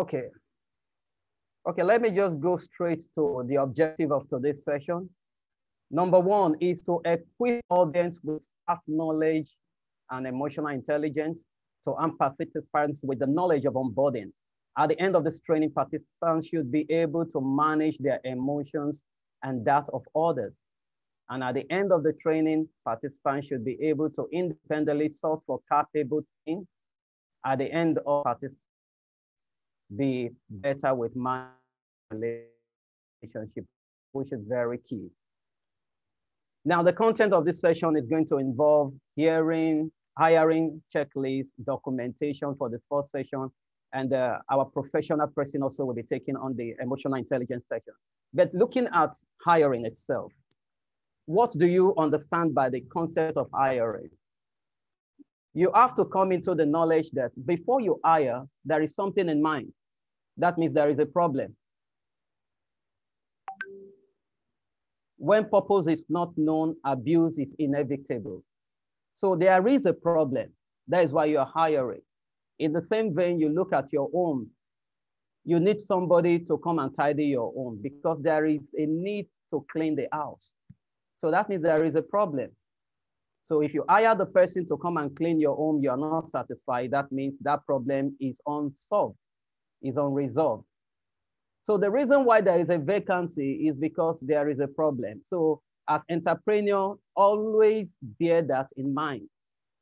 Okay. Okay, let me just go straight to the objective of today's session. Number one is to equip audience with staff knowledge and emotional intelligence to arm participants with the knowledge of onboarding. At the end of this training, participants should be able to manage their emotions and that of others. And at the end of the training, participants should be able to independently source for capable team. At the end of participants, be better with my relationship, which is very key. Now, the content of this session is going to involve hiring checklists, documentation for the first session, and our professional person also will be taking on the emotional intelligence section. But looking at hiring itself, what do you understand by the concept of hiring? You have to come into the knowledge that before you hire, there is something in mind. That means there is a problem. When purpose is not known, abuse is inevitable. So there is a problem. That is why you are hiring. In the same vein, you look at your home. You need somebody to come and tidy your home because there is a need to clean the house. So that means there is a problem. So if you hire the person to come and clean your home, you are not satisfied. That means that problem is unsolved, is unresolved. So the reason why there is a vacancy is because there is a problem. So as entrepreneur, always bear that in mind,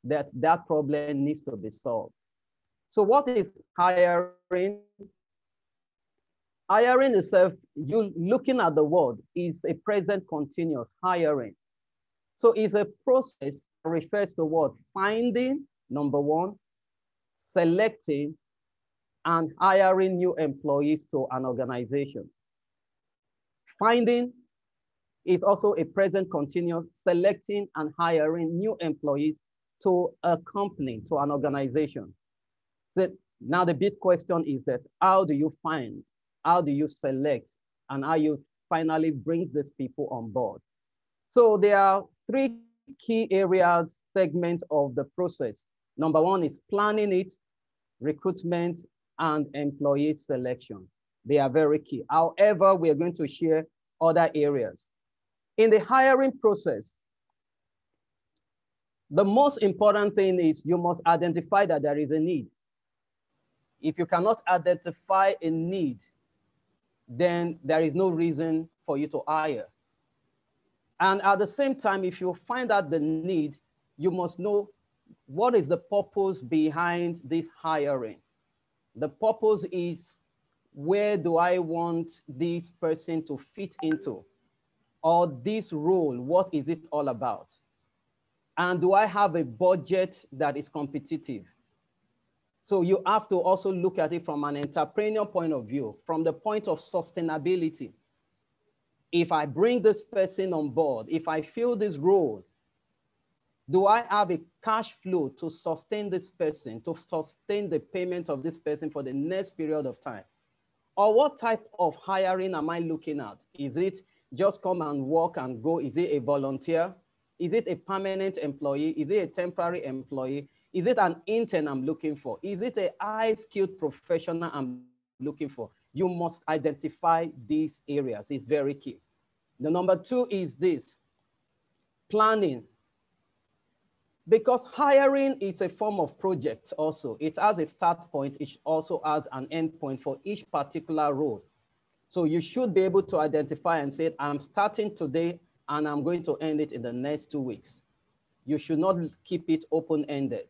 that that problem needs to be solved. So what is hiring? Hiring itself, you looking at the word, is a present continuous hiring. So it's a process that refers to what? Finding, number one, selecting, and hiring new employees to an organization. Finding is also a present continuous, selecting and hiring new employees to a company, to an organization. So now the big question is that how do you find, how do you select, and how you finally bring these people on board? So there are three key areas, segments of the process. Number one is planning it, recruitment, and employee selection. They are very key. However, we are going to share other areas. In the hiring process, the most important thing is you must identify that there is a need. If you cannot identify a need, then there is no reason for you to hire. And at the same time, if you find out the need, you must know what is the purpose behind this hiring. The purpose is, where do I want this person to fit into? Or this role, what is it all about? And do I have a budget that is competitive? So you have to also look at it from an entrepreneur point of view, from the point of sustainability. If I bring this person on board, if I fill this role, do I have a cash flow to sustain this person, to sustain the payment of this person for the next period of time? Or what type of hiring am I looking at? Is it just come and work and go? Is it a volunteer? Is it a permanent employee? Is it a temporary employee? Is it an intern I'm looking for? Is it a high-skilled professional I'm looking for? You must identify these areas. It's very key. The number two is this, planning. Because hiring is a form of project also. It has a start point. It also has an end point for each particular role. So you should be able to identify and say, I'm starting today and I'm going to end it in the next 2 weeks. You should not keep it open-ended.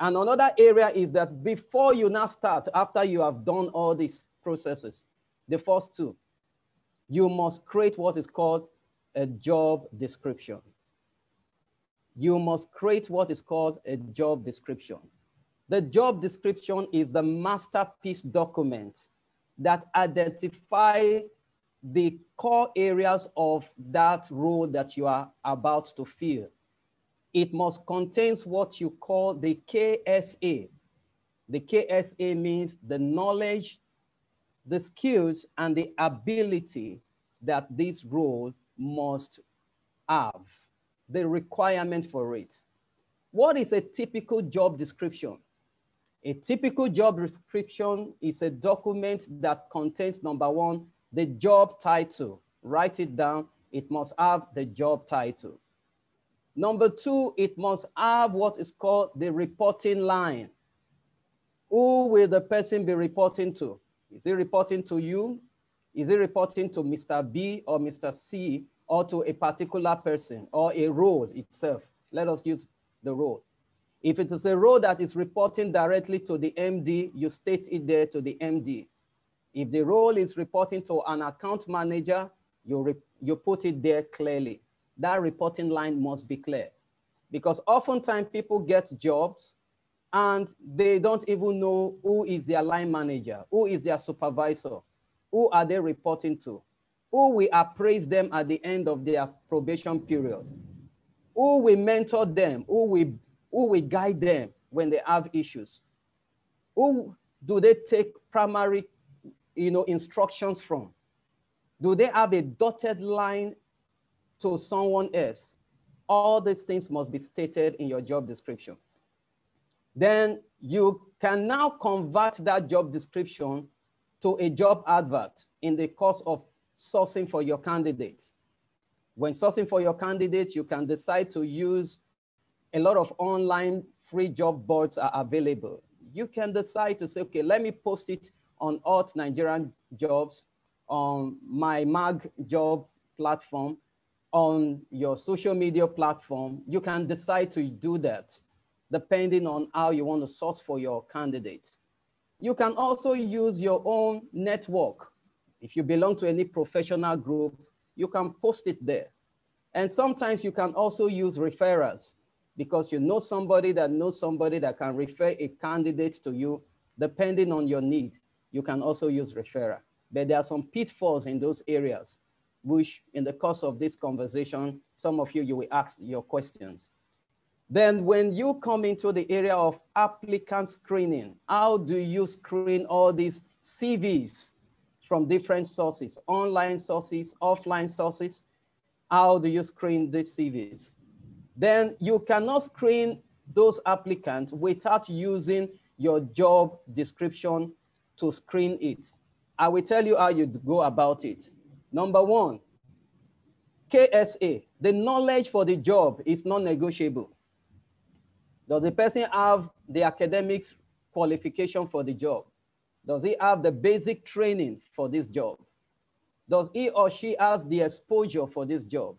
And another area is that before you now start, after you have done all these processes, the first two, you must create what is called a job description. You must create what is called a job description. The job description is the masterpiece document that identifies the core areas of that role that you are about to fill. It must contain what you call the KSA. The KSA means the knowledge, the skills, and the ability that this role must have, the requirement for it. What is a typical job description? A typical job description is a document that contains, number one, the job title. Write it down. It must have the job title. Number two, it must have what is called the reporting line. Who will the person be reporting to? Is he reporting to you? Is he reporting to Mr. B or Mr. C or to a particular person or a role itself? Let us use the role. If it is a role that is reporting directly to the MD, you state it there to the MD. If the role is reporting to an account manager, you put it there clearly. That reporting line must be clear, because oftentimes people get jobs and they don't even know who is their line manager, who is their supervisor, who are they reporting to, who will appraise them at the end of their probation period, who will mentor them, who will guide them when they have issues, who do they take primary instructions from? Do they have a dotted line to someone else? All these things must be stated in your job description. Then you can now convert that job description to a job advert in the course of sourcing for your candidates. When sourcing for your candidates, you can decide to use a lot of online free job boards are available. You can decide to say, okay, let me post it on Alt Nigerian Jobs, on my mag job platform, on your social media platform. You can decide to do that depending on how you want to source for your candidates. You can also use your own network. If you belong to any professional group, you can post it there. And sometimes you can also use referrals, because you know somebody that knows somebody that can refer a candidate to you. Depending on your need, you can also use referral. But there are some pitfalls in those areas, which in the course of this conversation, some of you will ask your questions. Then when you come into the area of applicant screening, how do you screen all these CVs from different sources, online sources, offline sources? How do you screen these CVs? Then you cannot screen those applicants without using your job description to screen it. I will tell you how you go about it. Number one, KSA, the knowledge for the job is non-negotiable. Does the person have the academics qualification for the job? Does he have the basic training for this job? Does he or she has the exposure for this job?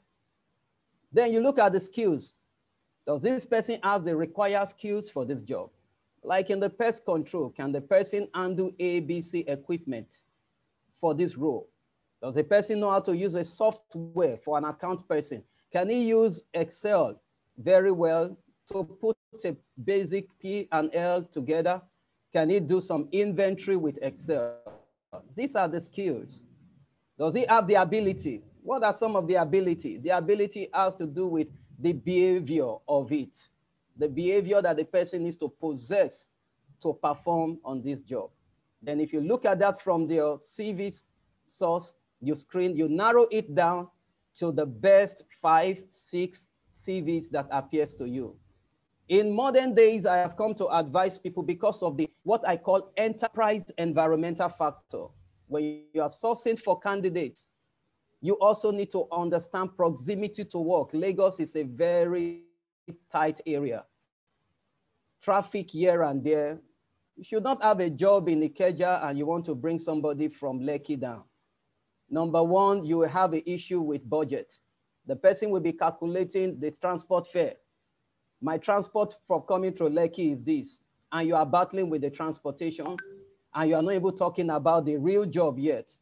Then you look at the skills. Does this person have the required skills for this job? Like in the pest control, can the person handle ABC equipment for this role? Does the person know how to use a software for an account person? Can he use Excel very well to put a basic P&L together? Can he do some inventory with Excel? These are the skills. Does he have the ability? What are some of the ability? The ability has to do with the behavior of it, the behavior that the person needs to possess to perform on this job. Then if you look at that from the CV source, you screen, you narrow it down to the best 5, 6 CVs that appears to you. In modern days, I have come to advise people because of the what I call enterprise environmental factor. When you are sourcing for candidates, you also need to understand proximity to work. Lagos is a very tight area. Traffic here and there. You should not have a job in Ikeja and you want to bring somebody from Lekki down. Number one, you will have an issue with budget. The person will be calculating the transport fare. My transport for coming through Lekki is this, and you are battling with the transportation, and you are not even talking about the real job yet.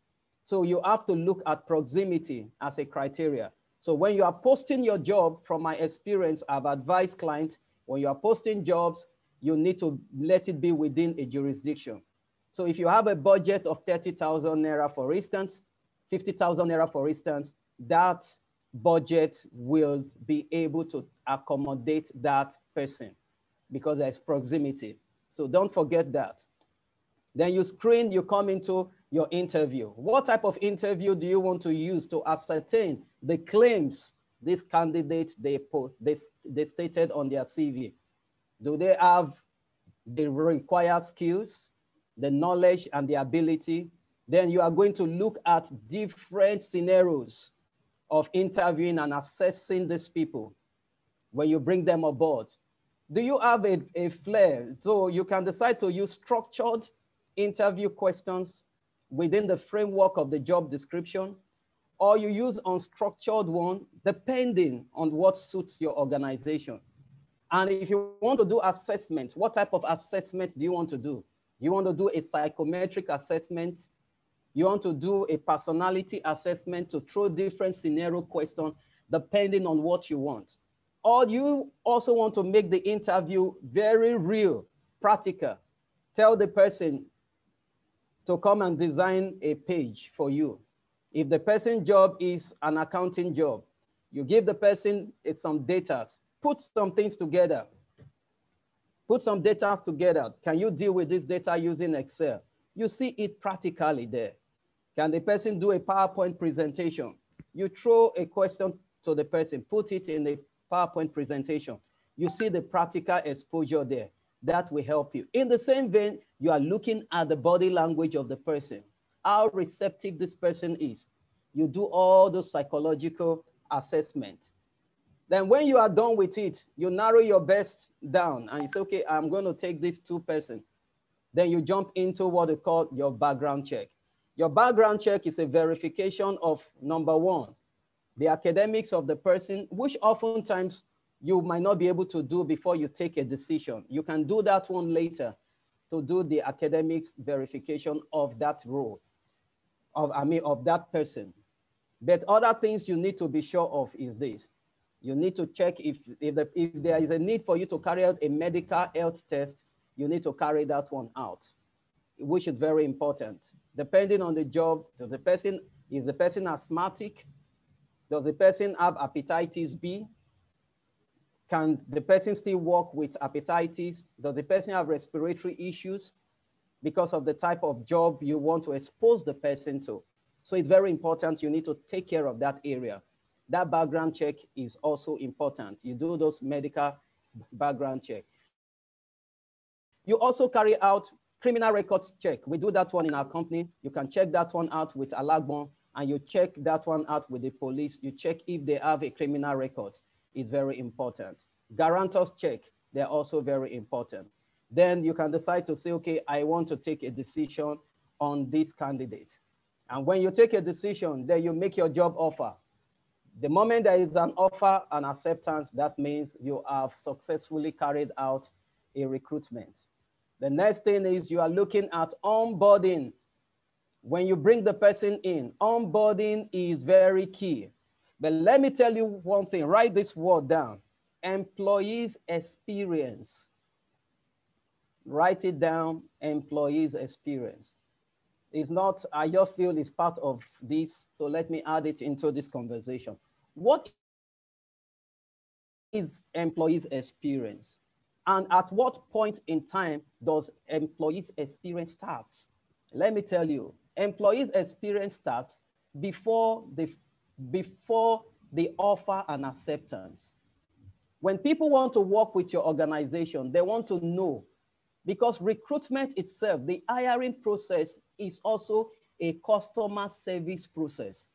So you have to look at proximity as a criteria. So when you are posting your job, from my experience, I've advised clients, when you are posting jobs, you need to let it be within a jurisdiction. So if you have a budget of 30,000 Naira, for instance, 50,000 Naira, for instance, that budget will be able to accommodate that person because there's proximity. So don't forget that. Then you screen, you come into your interview. What type of interview do you want to use to ascertain the claims these candidates they stated on their CV? Do they have the required skills, the knowledge and the ability. Then you are going to look at different scenarios of interviewing and assessing these people when you bring them aboard. Do you have a flair? So you can decide to use structured interview questions within the framework of the job description, or you use unstructured one, depending on what suits your organization. And if you want to do assessment, what type of assessment do you want to do? You want to do a psychometric assessment? You want to do a personality assessment to throw different scenario questions depending on what you want? Or you also want to make the interview very real, practical. Tell the person to come and design a page for you. If the person's job is an accounting job, you give the person some data, put some things together. Put some data together. Can you deal with this data using Excel? You see it practically there. Can the person do a PowerPoint presentation? You throw a question to the person, put it in the PowerPoint presentation. You see the practical exposure there. That will help you. In the same vein, you are looking at the body language of the person, how receptive this person is. You do all those psychological assessments. Then when you are done with it, you narrow your best down and you say, okay, I'm going to take these two persons. Then you jump into what they call your background check. Your background check is a verification of, number one, the academics of the person, which oftentimes you might not be able to do before you take a decision. You can do that one later to do the academics verification of that role, of that person. But other things you need to be sure of is this. You need to check if there is a need for you to carry out a medical health test, you need to carry that one out, which is very important. Depending on the job, is the person asthmatic? Does the person have hepatitis B? Can the person still work with hepatitis? Does the person have respiratory issues because of the type of job you want to expose the person to? So it's very important. You need to take care of that area. That background check is also important. You do those medical background check. You also carry out criminal records check. We do that one in our company. You can check that one out with Alagbon, and you check that one out with the police. You check if they have a criminal record. It's very important. Guarantors check. They're also very important. Then you can decide to say, okay, I want to take a decision on this candidate. And when you take a decision, then you make your job offer. The moment there is an offer and acceptance, that means you have successfully carried out a recruitment. The next thing is you are looking at onboarding. When you bring the person in, onboarding is very key. But let me tell you one thing, write this word down. Employees experience. Write it down, employees experience. It's not, I just feel it's part of this, so let me add it into this conversation. What is employees experience? And at what point in time does employees experience starts? Let me tell you, employees experience starts before the offer and acceptance. When people want to work with your organization, they want to know, because recruitment itself, the hiring process is also a customer service process.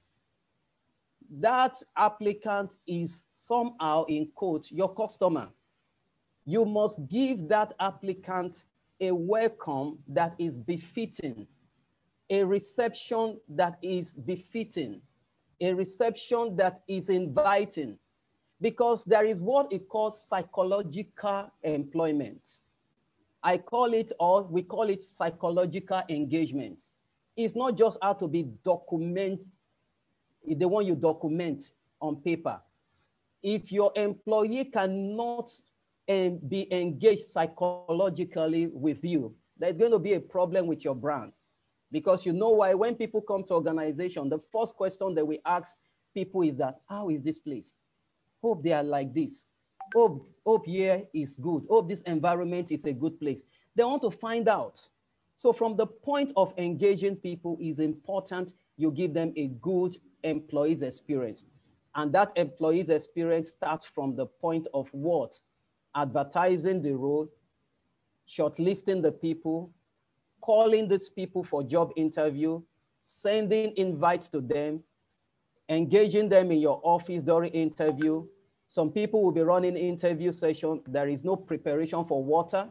That applicant is somehow, in quotes, your customer. You must give that applicant a welcome that is befitting, a reception that is befitting, a reception that is inviting, because there is what it calls psychological employment. I call it, or we call it, psychological engagement. It's not just how to be the one you document on paper. If your employee cannot be engaged psychologically with you, there's going to be a problem with your brand. Because you know why? When people come to organization, the first question that we ask people is that, how is this place? Hope they are like this. Hope here is good. Hope this environment is a good place. They want to find out. So from the point of engaging people, is important you give them a good employees experience. And that employees experience starts from the point of what? Advertising the role, shortlisting the people, calling these people for job interview, sending invites to them, engaging them in your office during interview. Some people will be running interview session. There is no preparation for water.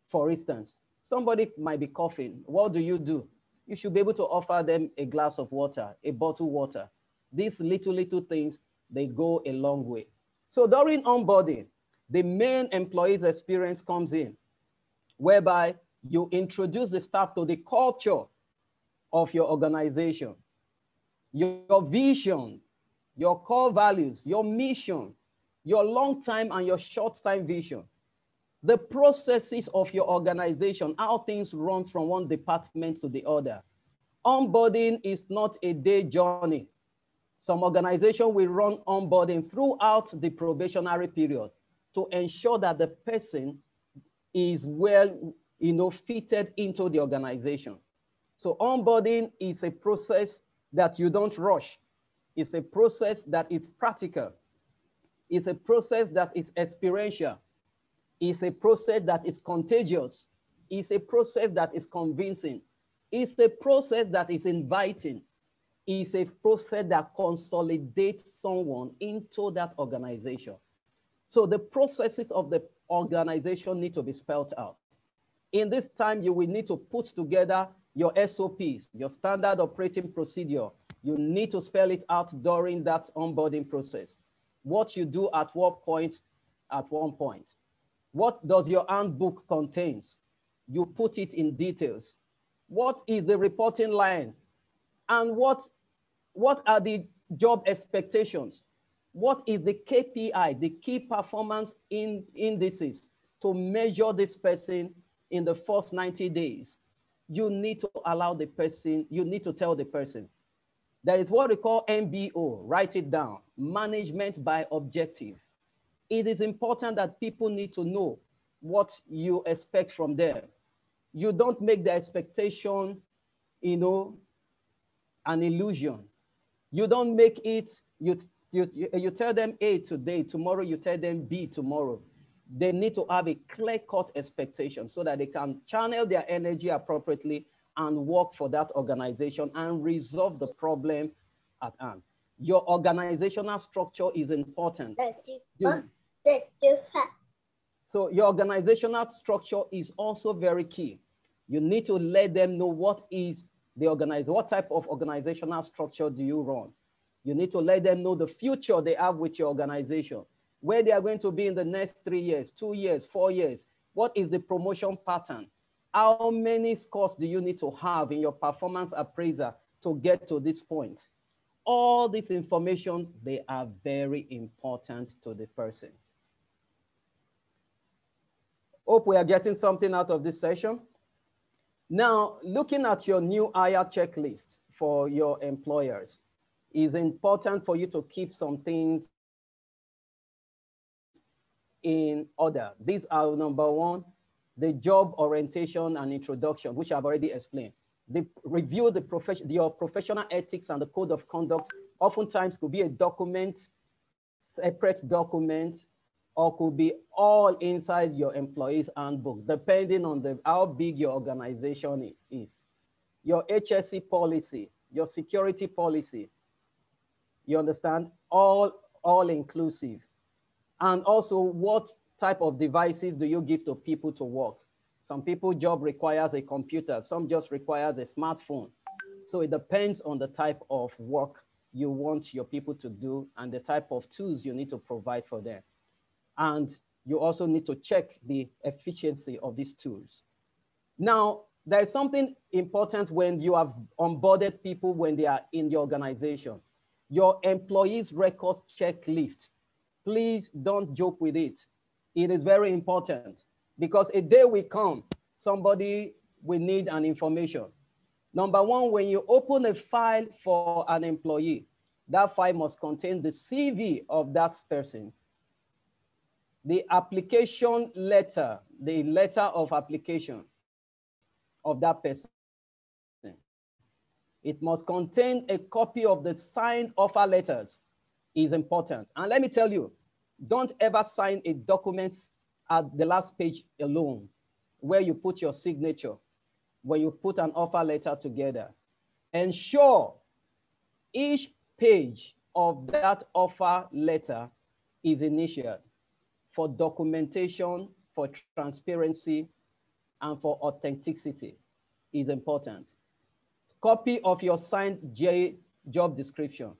For instance, somebody might be coughing. What do? You should be able to offer them a glass of water, a bottled water. These little things, they go a long way. So during onboarding, the main employee's experience comes in, whereby you introduce the staff to the culture of your organization, your vision, your core values, your mission, your long-time and your short-time vision, the processes of your organization, how things run from one department to the other. Onboarding is not a day journey. Some organizations will run onboarding throughout the probationary period to ensure that the person is well, fitted into the organization. So onboarding is a process that you don't rush. It's a process that is practical. It's a process that is experiential. It's a process that is contagious. It's a process that is convincing. It's a process that is inviting. It's a process that consolidates someone into that organization. So the processes of the organization need to be spelled out. In this time, you will need to put together your SOPs, your standard operating procedure. You need to spell it out during that onboarding process. What you do at what point, at one point. What does your handbook contains? You put it in details. What is the reporting line? And what are the job expectations? What is the KPI, the key performance indices to measure this person in the first 90 days? You need to allow the person, you need to tell the person. There is what we call MBO, write it down, management by objective. It is important that people need to know what you expect from them. You don't make the expectation, an illusion. You don't make it, you tell them A today, tomorrow you tell them B tomorrow. They need to have a clear-cut expectation so that they can channel their energy appropriately and work for that organization and resolve the problem at hand. Your organizational structure is important. So your organizational structure is also very key. You need to let them know what is the organization, what type of organizational structure do you run? You need to let them know the future they have with your organization, where they are going to be in the next 3 years, 2 years, 4 years. What is the promotion pattern? How many scores do you need to have in your performance appraiser to get to this point? All these information, they are very important to the person. Hope we are getting something out of this session. Now, looking at your new hire checklist for your employers, it's important for you to keep some things in order. These are number one, the job orientation and introduction, which I've already explained. Review your professional ethics and the code of conduct. Oftentimes could be a document, separate document, or could be all inside your employee's handbook, depending on how big your organization is. Your HSE policy, your security policy, you understand? All inclusive. And also, what type of devices do you give to people to work? Some people job requires a computer, some just requires a smartphone. So it depends on the type of work you want your people to do and the type of tools you need to provide for them. And you also need to check the efficiency of these tools. Now, there is something important when you have onboarded people when they are in your organization. Your employees record checklist. Please don't joke with it. It is very important because a day will come, somebody will need an information. Number one, when you open a file for an employee, that file must contain the CV of that person, the application letter, the letter of application of that person. It must contain a copy of the signed offer letters. Is important. And let me tell you, don't ever sign a document at the last page alone. where you put your signature when you put an offer letter together. Ensure each page of that offer letter is initialed for documentation, for transparency, and for authenticity is important. Copy of your signed job description.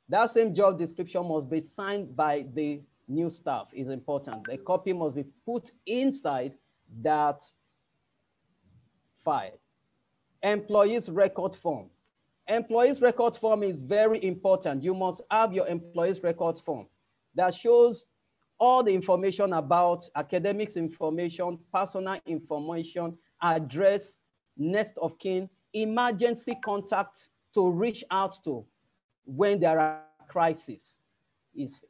That same job description must be signed by the new staff is important. The copy must be put inside that file. Employees record form. Employees record form is very important. You must have your employees record form that shows all the information about academics information, personal information, address, next of kin, emergency contacts to reach out to when there are crises is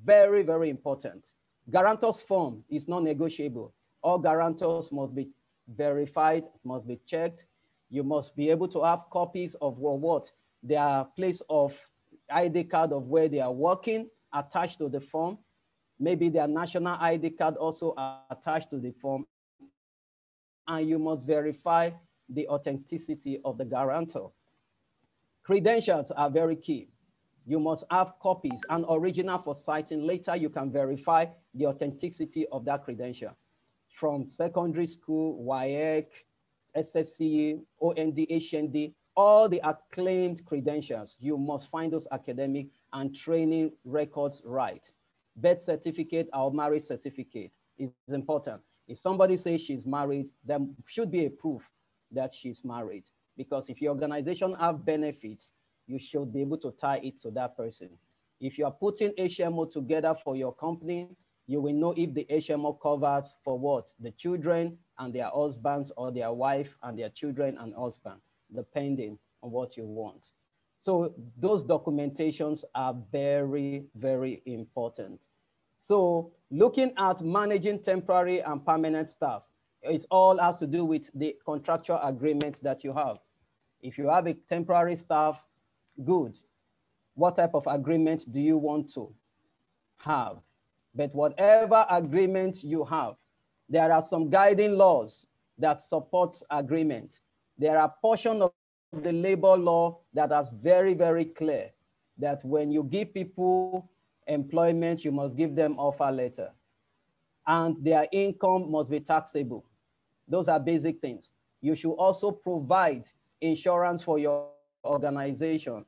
very, very important. Guarantors form is non-negotiable. All guarantors must be verified, must be checked. You must be able to have copies of what their place of ID card of where they are working attached to the form. Maybe their national ID card also attached to the form. And you must verify the authenticity of the guarantor. Credentials are very key. You must have copies, an original for citing. Later, you can verify the authenticity of that credential. From secondary school, WAEC, SSC, OND, HND, all the acclaimed credentials, you must find those academic and training records right. Birth certificate or marriage certificate is important. If somebody says she's married, there should be a proof that she's married. Because if your organization have benefits, you should be able to tie it to that person. If you are putting HMO together for your company, you will know if the HMO covers for what? The children and their husbands, or their wife and their children and husband, depending on what you want. So those documentations are very, very important. So looking at managing temporary and permanent staff, it all has to do with the contractual agreements that you have. If you have a temporary staff, good. What type of agreement do you want to have? But whatever agreement you have, there are some guiding laws that support agreement. There are portions of the labor law that are very, very clear that when you give people employment, you must give them offer letter. And their income must be taxable. Those are basic things. You should also provide insurance for your organization.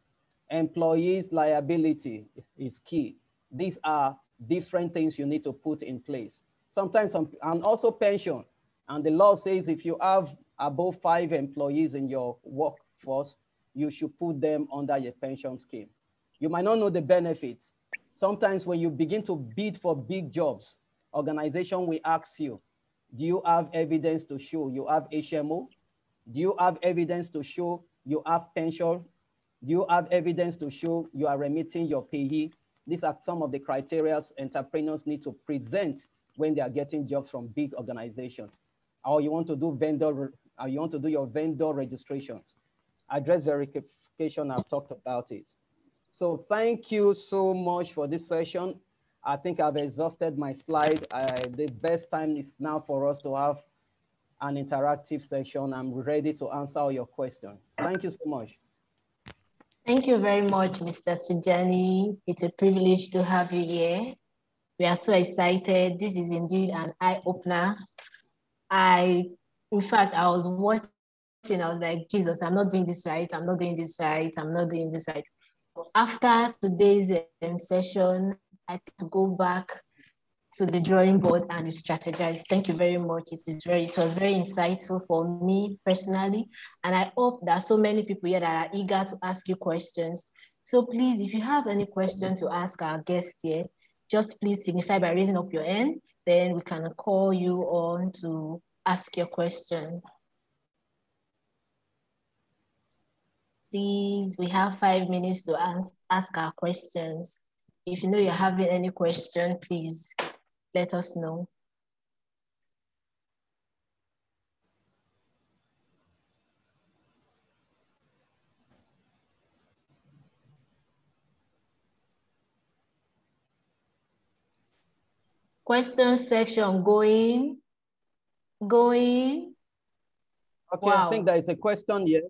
Employees' liability is key. These are different things you need to put in place. Sometimes, and also pension. And the law says if you have above 5 employees in your workforce, you should put them under your pension scheme. You might not know the benefits. Sometimes when you begin to bid for big jobs, organization will ask you, do you have evidence to show you have HMO? Do you have evidence to show you have pension? Do you have evidence to show you are remitting your payee? These are some of the criteria entrepreneurs need to present when they are getting jobs from big organizations. Or you want to do your vendor registrations. Address verification, I've talked about it. So thank you so much for this session. I think I've exhausted my slide. The best time is now for us to have an interactive section. I'm ready to answer all your questions. Thank you so much. Thank you very much, Mr. Tijani. It's a privilege to have you here. We are so excited. This is indeed an eye-opener. In fact, I was watching, I was like, Jesus, I'm not doing this right. I'm not doing this right. I'm not doing this right. After today's session, I had to go back to the drawing board and strategize. Thank you very much. It was very insightful for me personally. And I hope that so many people here that are eager to ask you questions. So please, if you have any question to ask our guest here, just please signify by raising up your hand. Then we can call you on to ask your question. Please, we have 5 minutes to ask our questions. If you know you're having any question, please let us know. Question section going. Going. Okay, Wow. I think there is a question here.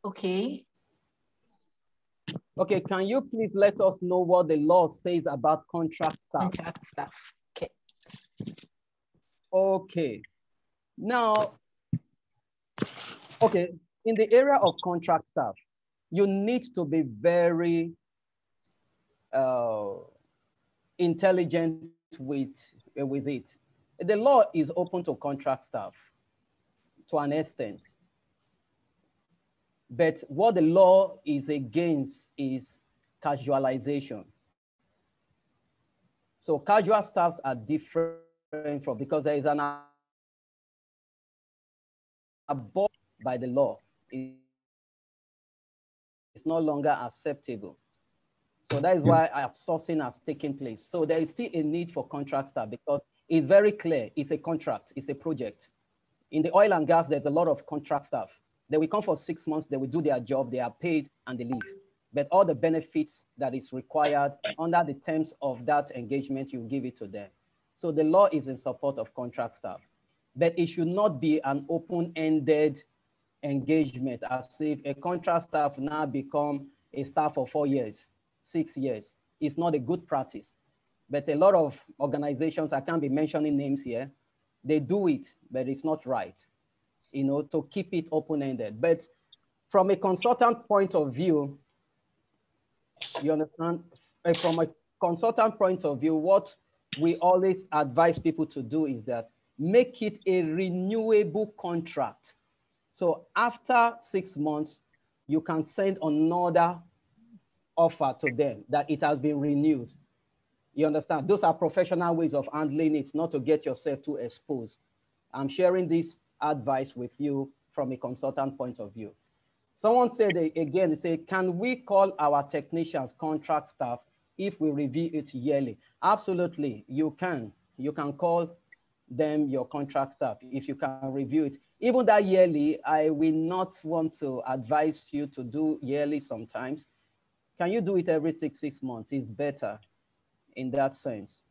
Okay. Okay, can you please let us know what the law says about contract staff? Contract staff. Okay. Okay. Now, okay, in the area of contract staff, you need to be very intelligent with it. The law is open to contract staff to an extent. But what the law is against is casualization. So casual staffs are different from, because there is an above by the law. It's no longer acceptable. So that is why outsourcing has taken place. So there is still a need for contract staff because it's very clear. It's a contract, it's a project. In the oil and gas, there's a lot of contract staff. They will come for 6 months, they will do their job, they are paid and they leave. But all the benefits that is required under the terms of that engagement, you give it to them. So the law is in support of contract staff. But it should not be an open-ended engagement as if a contract staff now become a staff for 4 years, 6 years. It's not a good practice. But a lot of organizations, I can't be mentioning names here, they do it, but it's not right, you know, to keep it open-ended. But from a consultant point of view, you understand? From a consultant point of view, what we always advise people to do is that make it a renewable contract. So after 6 months, you can send another offer to them that it has been renewed. You understand? Those are professional ways of handling it, not to get yourself too exposed. I'm sharing this advice with you from a consultant point of view. Someone said again, they say, can we call our technicians contract staff if we review it yearly? Absolutely, you can. You can call them your contract staff if you can review it. Even that yearly, I will not want to advise you to do yearly sometimes. Can you do it every six months? It's better in that sense.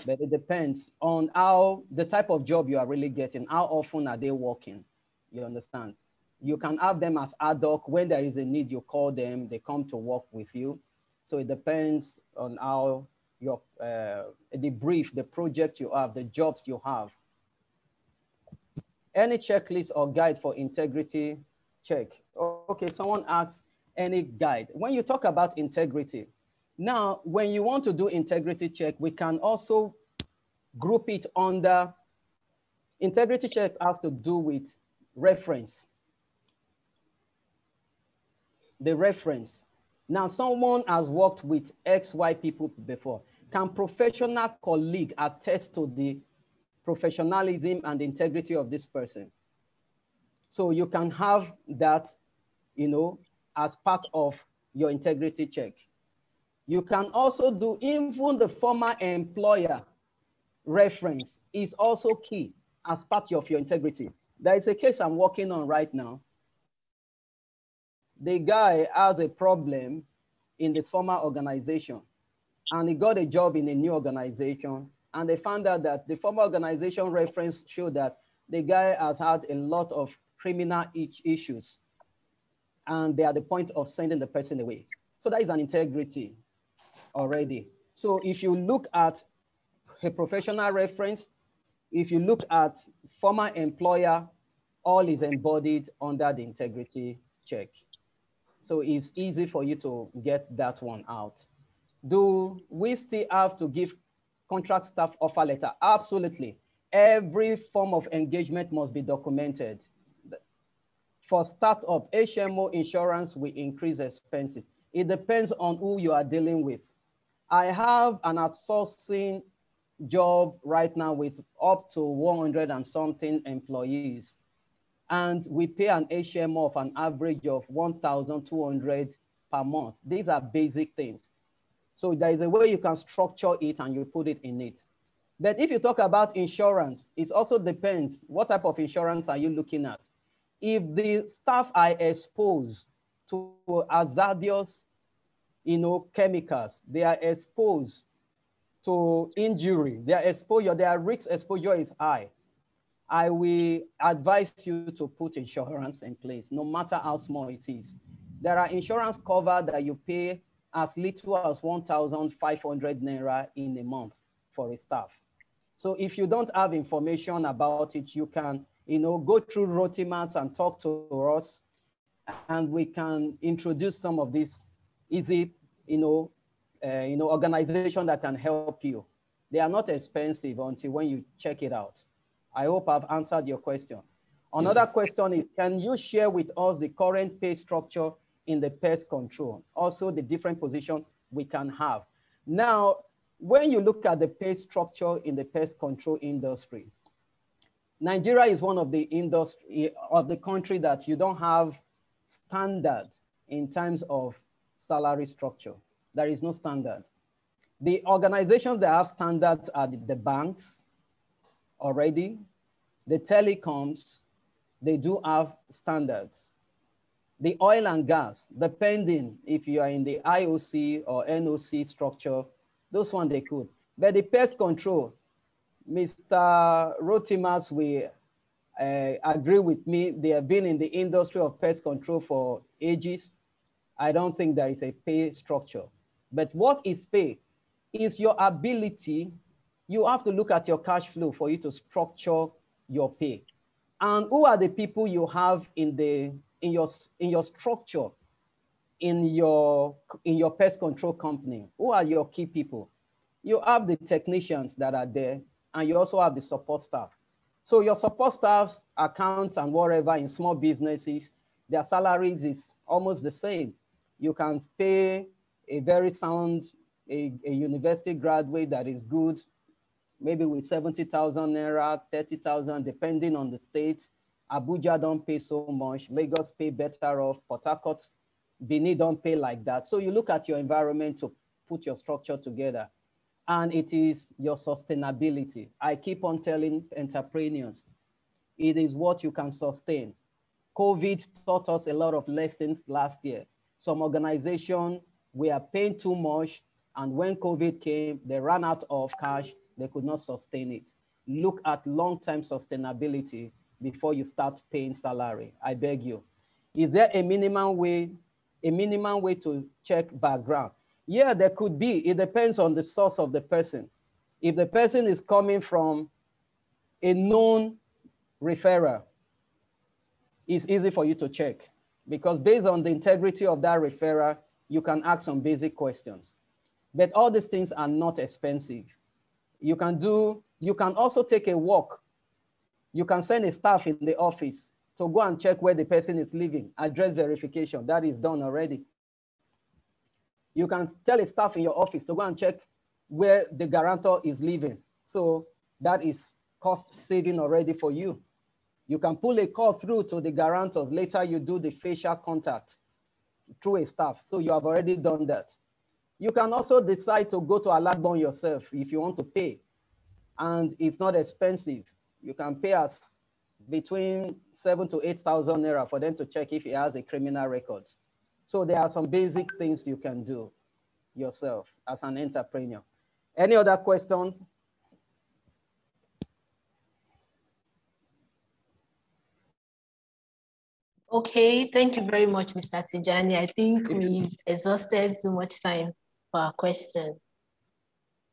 But it depends on how the type of job you are really getting. How often are they working? You understand? You can have them as ad hoc. When there is a need, you call them, they come to work with you. So it depends on how your, the brief, the project you have, the jobs you have. Any checklist or guide for integrity check? Okay, someone asks, any guide. When you talk about integrity, now, when you want to do integrity check, we can also group it under, integrity check has to do with reference. The reference. Now, someone has worked with XY people before. Can professional colleague attest to the professionalism and integrity of this person? So you can have that, you know, as part of your integrity check. You can also do even the former employer reference is also key as part of your integrity. There is a case I'm working on right now. The guy has a problem in this former organization and he got a job in a new organization and they found out that the former organization reference showed that the guy has had a lot of criminal issues and they are at the point of sending the person away. So that is an integrity already. So if you look at a professional reference, if you look at former employer, all is embodied under the integrity check. So it's easy for you to get that one out. Do we still have to give contract staff offer letter? Absolutely. Every form of engagement must be documented. For startup, HMO insurance will increase expenses. It depends on who you are dealing with. I have an outsourcing job right now with up to 100 and something employees. And we pay an HMO of an average of 1,200 per month. These are basic things. So there is a way you can structure it and you put it in it. But if you talk about insurance, it also depends. What type of insurance are you looking at? If the staff are exposed to hazardous, you know, chemicals, they are exposed to injury, their exposure, their risk exposure is high. I will advise you to put insurance in place, no matter how small it is. There are insurance cover that you pay as little as 1,500 Naira in a month for a staff. So if you don't have information about it, you can, go through Rotimax and talk to us, and we can introduce some of these easy, organization that can help you. They are not expensive until when you check it out. I hope I've answered your question. Another question is, can you share with us the current pay structure in the pest control? Also the different positions we can have. Now, when you look at the pay structure in the pest control industry, Nigeria is one of the country that you don't have standard in terms of salary structure. There is no standard. The organizations that have standards are the banks already, the telecoms, they do have standards. The oil and gas, depending if you are in the IOC or NOC structure, those ones they could. But the pest control, Mr. Rotimax will agree with me. They have been in the industry of pest control for ages. I don't think there is a pay structure. But what is pay? Is your ability. You have to look at your cash flow for you to structure your pay. And who are the people you have in your structure, in your pest control company? Who are your key people? You have the technicians that are there, and you also have the support staff. So your support staff, accounts and whatever in small businesses, their salaries is almost the same. You can pay a very sound, a university graduate that is good, maybe with 70,000 Naira, 30,000, depending on the state. Abuja don't pay so much. Lagos pay better off. Port Harcourt, Benin don't pay like that. So you look at your environment to put your structure together. And it is your sustainability. I keep on telling entrepreneurs, it is what you can sustain. COVID taught us a lot of lessons last year. Some organizations were paying too much, and when COVID came, they ran out of cash. They could not sustain it. Look at long-term sustainability before you start paying salary. I beg you. Is there a minimum way to check background? Yeah, there could be. It depends on the source of the person. If the person is coming from a known referrer, it's easy for you to check, because based on the integrity of that referrer, you can ask some basic questions. But all these things are not expensive. You can also take a walk. You can send a staff in the office to go and check where the person is living, address verification, that is done already. You can tell a staff in your office to go and check where the guarantor is living. So that is cost saving already for you. You can pull a call through to the guarantor. Later you do the facial contact through a staff. So you have already done that. You can also decide to go to Alagbon yourself if you want to pay. And it's not expensive. You can pay us between 7,000 to 8,000 Naira for them to check if he has a criminal records. So there are some basic things you can do yourself as an entrepreneur. Any other question? Okay, thank you very much, Mr. Tijani. I think we've exhausted so much time for our question.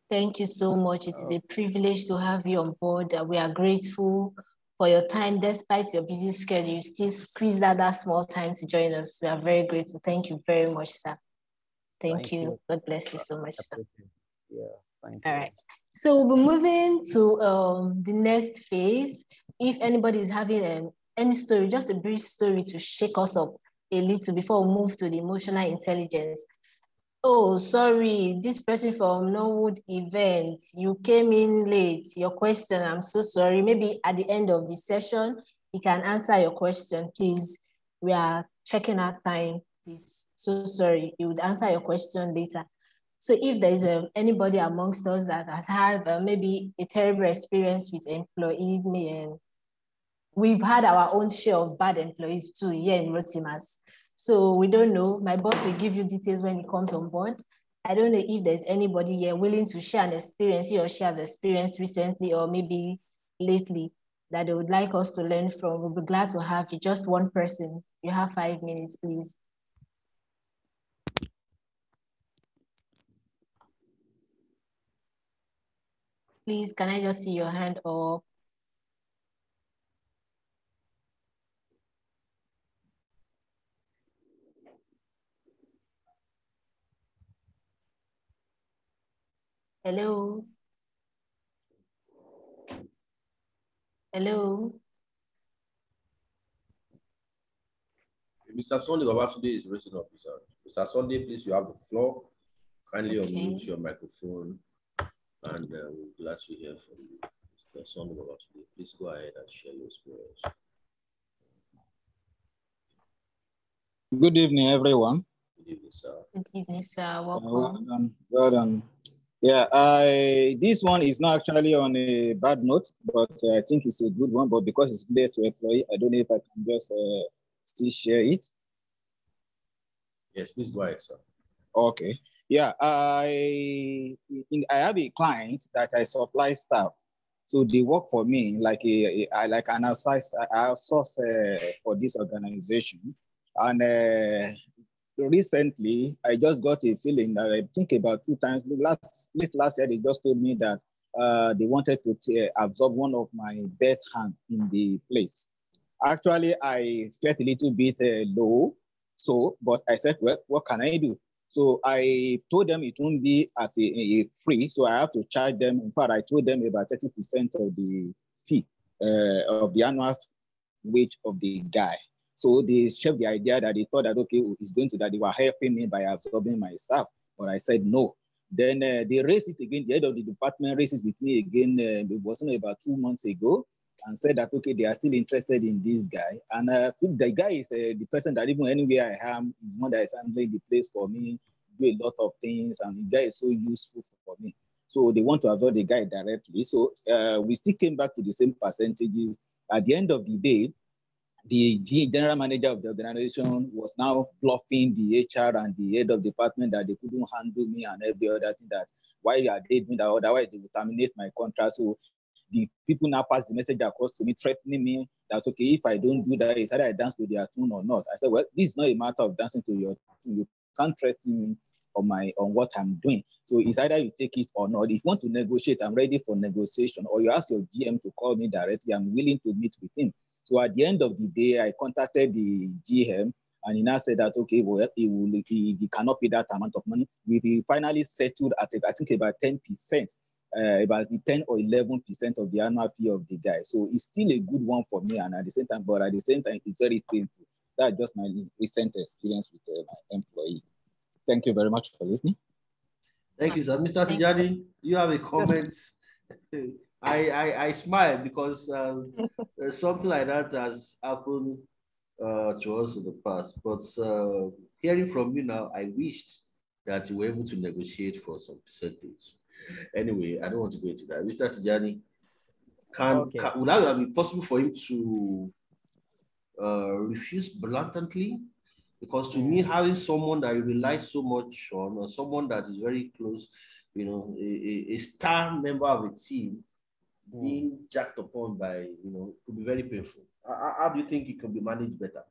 Thank you so much. It is a privilege to have you on board. We are grateful for your time. Despite your busy schedule, you still squeezed out that small time to join us. We are very grateful. Thank you very much, sir. Thank you. God bless you so much, sir. Yeah, thank you. All right. So we'll be moving to the next phase. If anybody is having any story, just a brief story to shake us up a little before we move to the emotional intelligence. Oh, sorry, this person from Norwood event, you came in late. Your question, I'm so sorry. Maybe at the end of the session, you can answer your question, please. We are checking our time, please. So sorry, you would answer your question later. So if there is anybody amongst us that has had maybe a terrible experience with employees, we've had our own share of bad employees too here in Rotimax. So we don't know. My boss will give you details when he comes on board. I don't know if there's anybody here willing to share an experience he or she has experienced recently or maybe lately that they would like us to learn from. We'll be glad to have you. Just one person. You have 5 minutes, please. Please, can I just see your hand up? Hello? Hello? Mr. Sunday Babatunde is raising up his hand. Mr. Sunday, please, you have the floor. Kindly unmute your microphone, and we'll glad to hear from you. Mr. Sunday Babatunde, please go ahead and share your experience. Good evening, everyone. Good evening, sir. Good evening, sir. Welcome. Well done. Well done. Yeah, this one is not actually on a bad note, but I think it's a good one. But because it's related to employee, I don't know if I can just still share it. Yes, please go ahead, sir. Okay. Yeah, I have a client that I supply staff, so they work for me like an outsource for this organization, and recently I just got a feeling that I think about 2 times. Last year they just told me that they wanted to absorb one of my best hands in the place. Actually, I felt a little bit low, but I said, well, what can I do? So I told them it won't be at a free, so I have to charge them. In fact, I told them about 30% of the fee of the annual wage of the guy. So they shelved the idea that they thought that, okay, it's going to that they were helping me by absorbing my staff. But I said no. Then they raised it again. The head of the department raised it with me again. It wasn't about 2 months ago, and said that, okay, they are still interested in this guy. And the guy is the person that even anywhere I am is one that is handling the place for me, do a lot of things, and the guy is so useful for me. So they want to absorb the guy directly. So we still came back to the same percentages. At the end of the day, the general manager of the organization was now bluffing the HR and the head of department that they couldn't handle me and every other thing, that why are they doing that, otherwise they will terminate my contract. So the people now passed the message across to me, threatening me that, okay, if I don't do that, it's either I dance to their tune or not. I said, well, this is not a matter of dancing to your tune. You can't threaten me on what I'm doing. So it's either you take it or not. If you want to negotiate, I'm ready for negotiation. Or you ask your GM to call me directly, I'm willing to meet with him. So at the end of the day, I contacted the GM, and he now said that, okay, well, he cannot pay that amount of money. We finally settled at, I think, about 10%, about the 10 or 11% of the annual fee of the guy. So it's still a good one for me, and at the same time, it's very painful. That's just my recent experience with my employee. Thank you very much for listening. Thank you, sir. Mr. Tijani, do you have a comment? I smile because something like that has happened to us in the past. But hearing from you now, I wished that you were able to negotiate for some percentage. Anyway, I don't want to go into that. Mr. Tijani, would that be possible for him to refuse blatantly? Because to me, having someone that you rely so much on, or someone that is very close, you know, a star member of a team, being jacked upon by, you know, could be very painful. How do you think it can be managed better?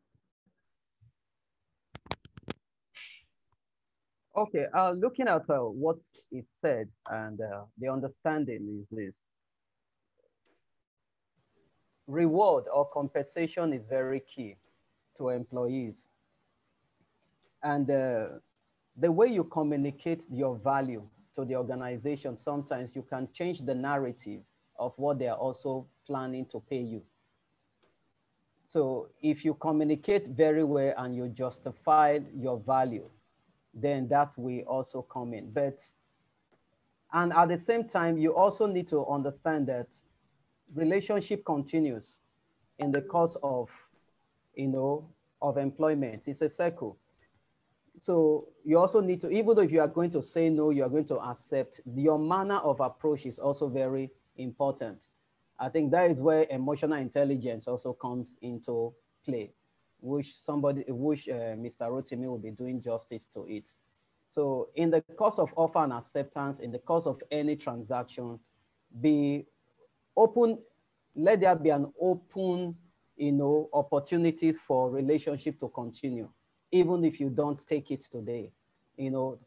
Okay, looking at what is said, and the understanding is this. Reward or compensation is very key to employees. And the way you communicate your value to the organization, sometimes you can change the narrative of what they are also planning to pay you. So if you communicate very well and you justify your value, then that will also come in. And at the same time, you also need to understand that relationship continues in the course of, of employment. It's a circle. So you also need to, even though if you are going to say no, you are going to accept, your manner of approach is also very important. I think that is where emotional intelligence also comes into play, which Mr. Rotimi will be doing justice to it. So in the course of offer and acceptance, in the course of any transaction, be open let there be an open, opportunities for relationship to continue, even if you don't take it today.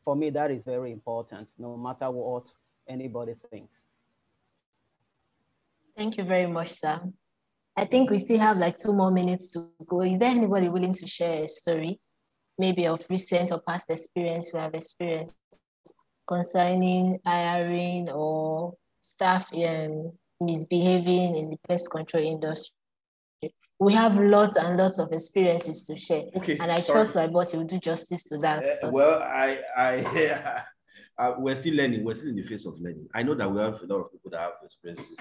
For me, that is very important, no matter what anybody thinks. Thank you very much, sir. I think we still have like 2 more minutes to go. Is there anybody willing to share a story, maybe of recent or past experience we have experienced concerning hiring or staff misbehaving in the pest control industry? We have lots and lots of experiences to share. Okay, and I trust my boss will do justice to that. Well, we're still learning. We're still in the phase of learning. I know that we have a lot of people that have experiences.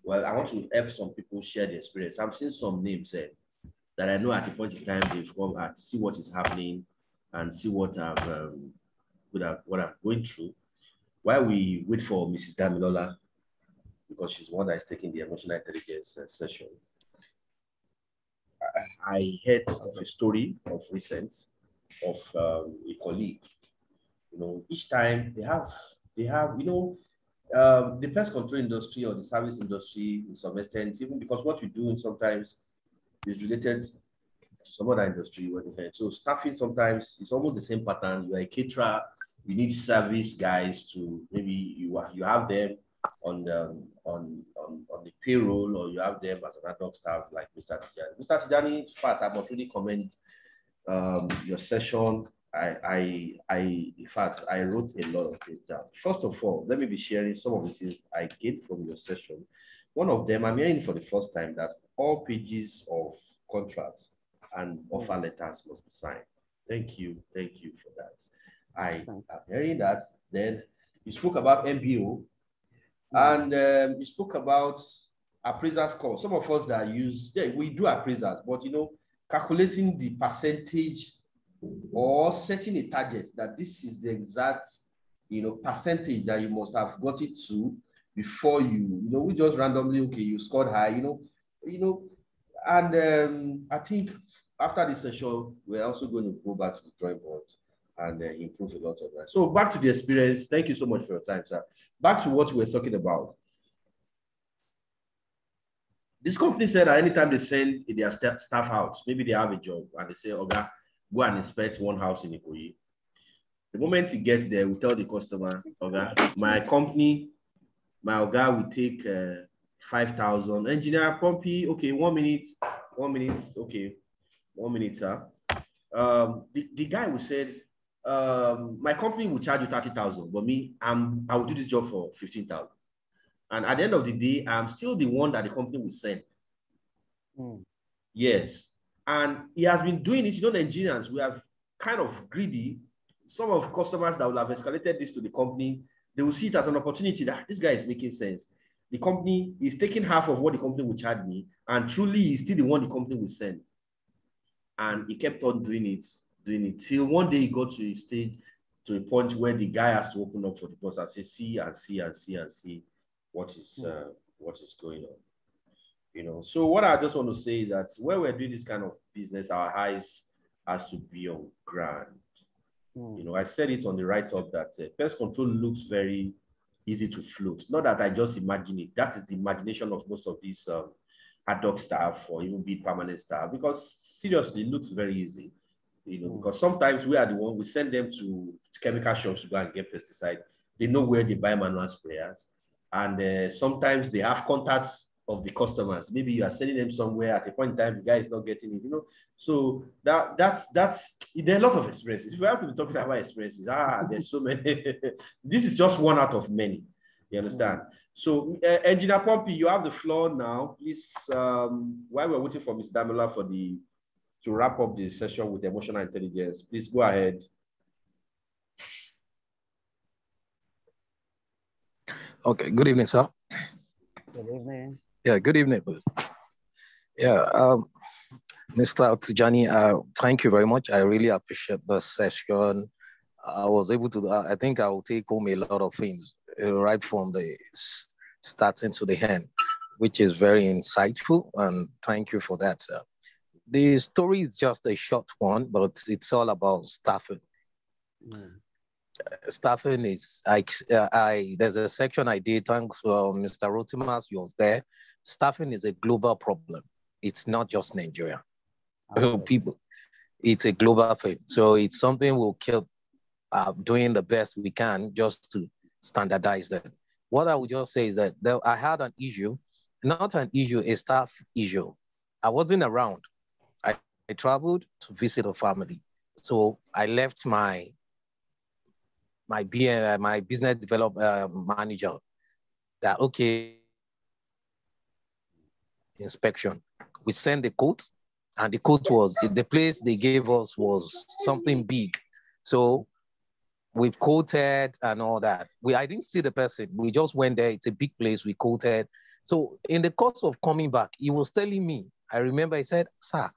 Well, I want to help some people share the experience. I've seen some names that I know at the point in time they've come and see what is happening and see what I'm going through. While we wait for Mrs. Damilola, because she's the one that is taking the emotional intelligence session, I heard of a story of recent of a colleague. Each time they have the pest control industry or the service industry in some extent, even because what we do sometimes is related to some other industry. So staffing sometimes is almost the same pattern. You are a caterer, you need service guys to, maybe you have them on the payroll, or you have them as an ad hoc staff like Mr. Tijani. Mr. Tijani, in fact, I must really commend your session. In fact, I wrote a lot of things down. First of all, let me be sharing some of the things I get from your session. One of them, I'm hearing for the first time that all pages of contracts and offer letters must be signed. Thank you for that. I am hearing that. Then you spoke about MBO, and you spoke about appraisal score. Some of us that we do appraisals, but calculating the percentage or setting a target that this is the exact percentage that you must have got it to before we just randomly, okay, you scored high, and I think after this session we're also going to go back to the drawing board and improve a lot of that. So back to the experience. Thank you so much for your time, sir. Back to what we were talking about. This company said that anytime they send their staff out, maybe they have a job and they say, okay, go and inspect one house in Ikoyi. The moment he gets there, we tell the customer, okay, my company, my Oga will take 5,000. Engineer Pompey, okay, 1 minute, okay, 1 minute, sir. The guy who said, my company will charge you 30,000, but I will do this job for 15,000. And at the end of the day, I'm still the one that the company will send. Yes. And he has been doing it. Nigerians, we are kind of greedy. Some of customers that will have escalated this to the company, they will see it as an opportunity that this guy is making sense. The company is taking half of what the company will charge me, and truly he's still the one the company will send. And he kept on doing it till one day he got to a stage, to a point where the guy has to open up for the boss and say, see what is going on. So what I just want to say is that when we're doing this kind of business, our eyes has to be on ground. I said it on the write-up that pest control looks very easy to float. Not that I just imagine it. That is the imagination of most of these ad hoc staff or even be permanent staff, because seriously, it looks very easy. Because sometimes we are the one, we send them to chemical shops to go and get pesticide. They know where they buy manual sprayers. And sometimes they have contacts of the customers. Maybe you are sending them somewhere at a point in time, the guy is not getting it, So that's there are a lot of experiences. If we have to be talking about experiences, there's so many. This is just one out of many. You understand? So, Engineer Pompey, you have the floor now. Please, while we're waiting for Ms. Damilola to wrap up the session with emotional intelligence, please go ahead. Okay, good evening, sir. Good evening. Yeah, good evening. Yeah, Mr. Tijani, thank you very much. I really appreciate the session. I was able to, I think I will take home a lot of things right from the starting to the end, which is very insightful, and thank you for that, sir. The story is just a short one, but it's all about staffing. Staffing is, there's a section I did, thanks to Mr. Rotimax, he was there. staffing is a global problem. It's not just Nigeria. Okay. People, it's a global thing. So it's something we'll keep doing the best we can just to standardize that. What I would just say is that I had an issue, not an issue, a staff issue. I wasn't around. I traveled to visit a family. So I left my business development manager that, okay, inspection. We sent the quote, and the quote was, the place they gave us was something big. So we've quoted and all that. I didn't see the person. We just went there. It's a big place. We quoted. So in the course of coming back, he was telling me, I remember he said, sir,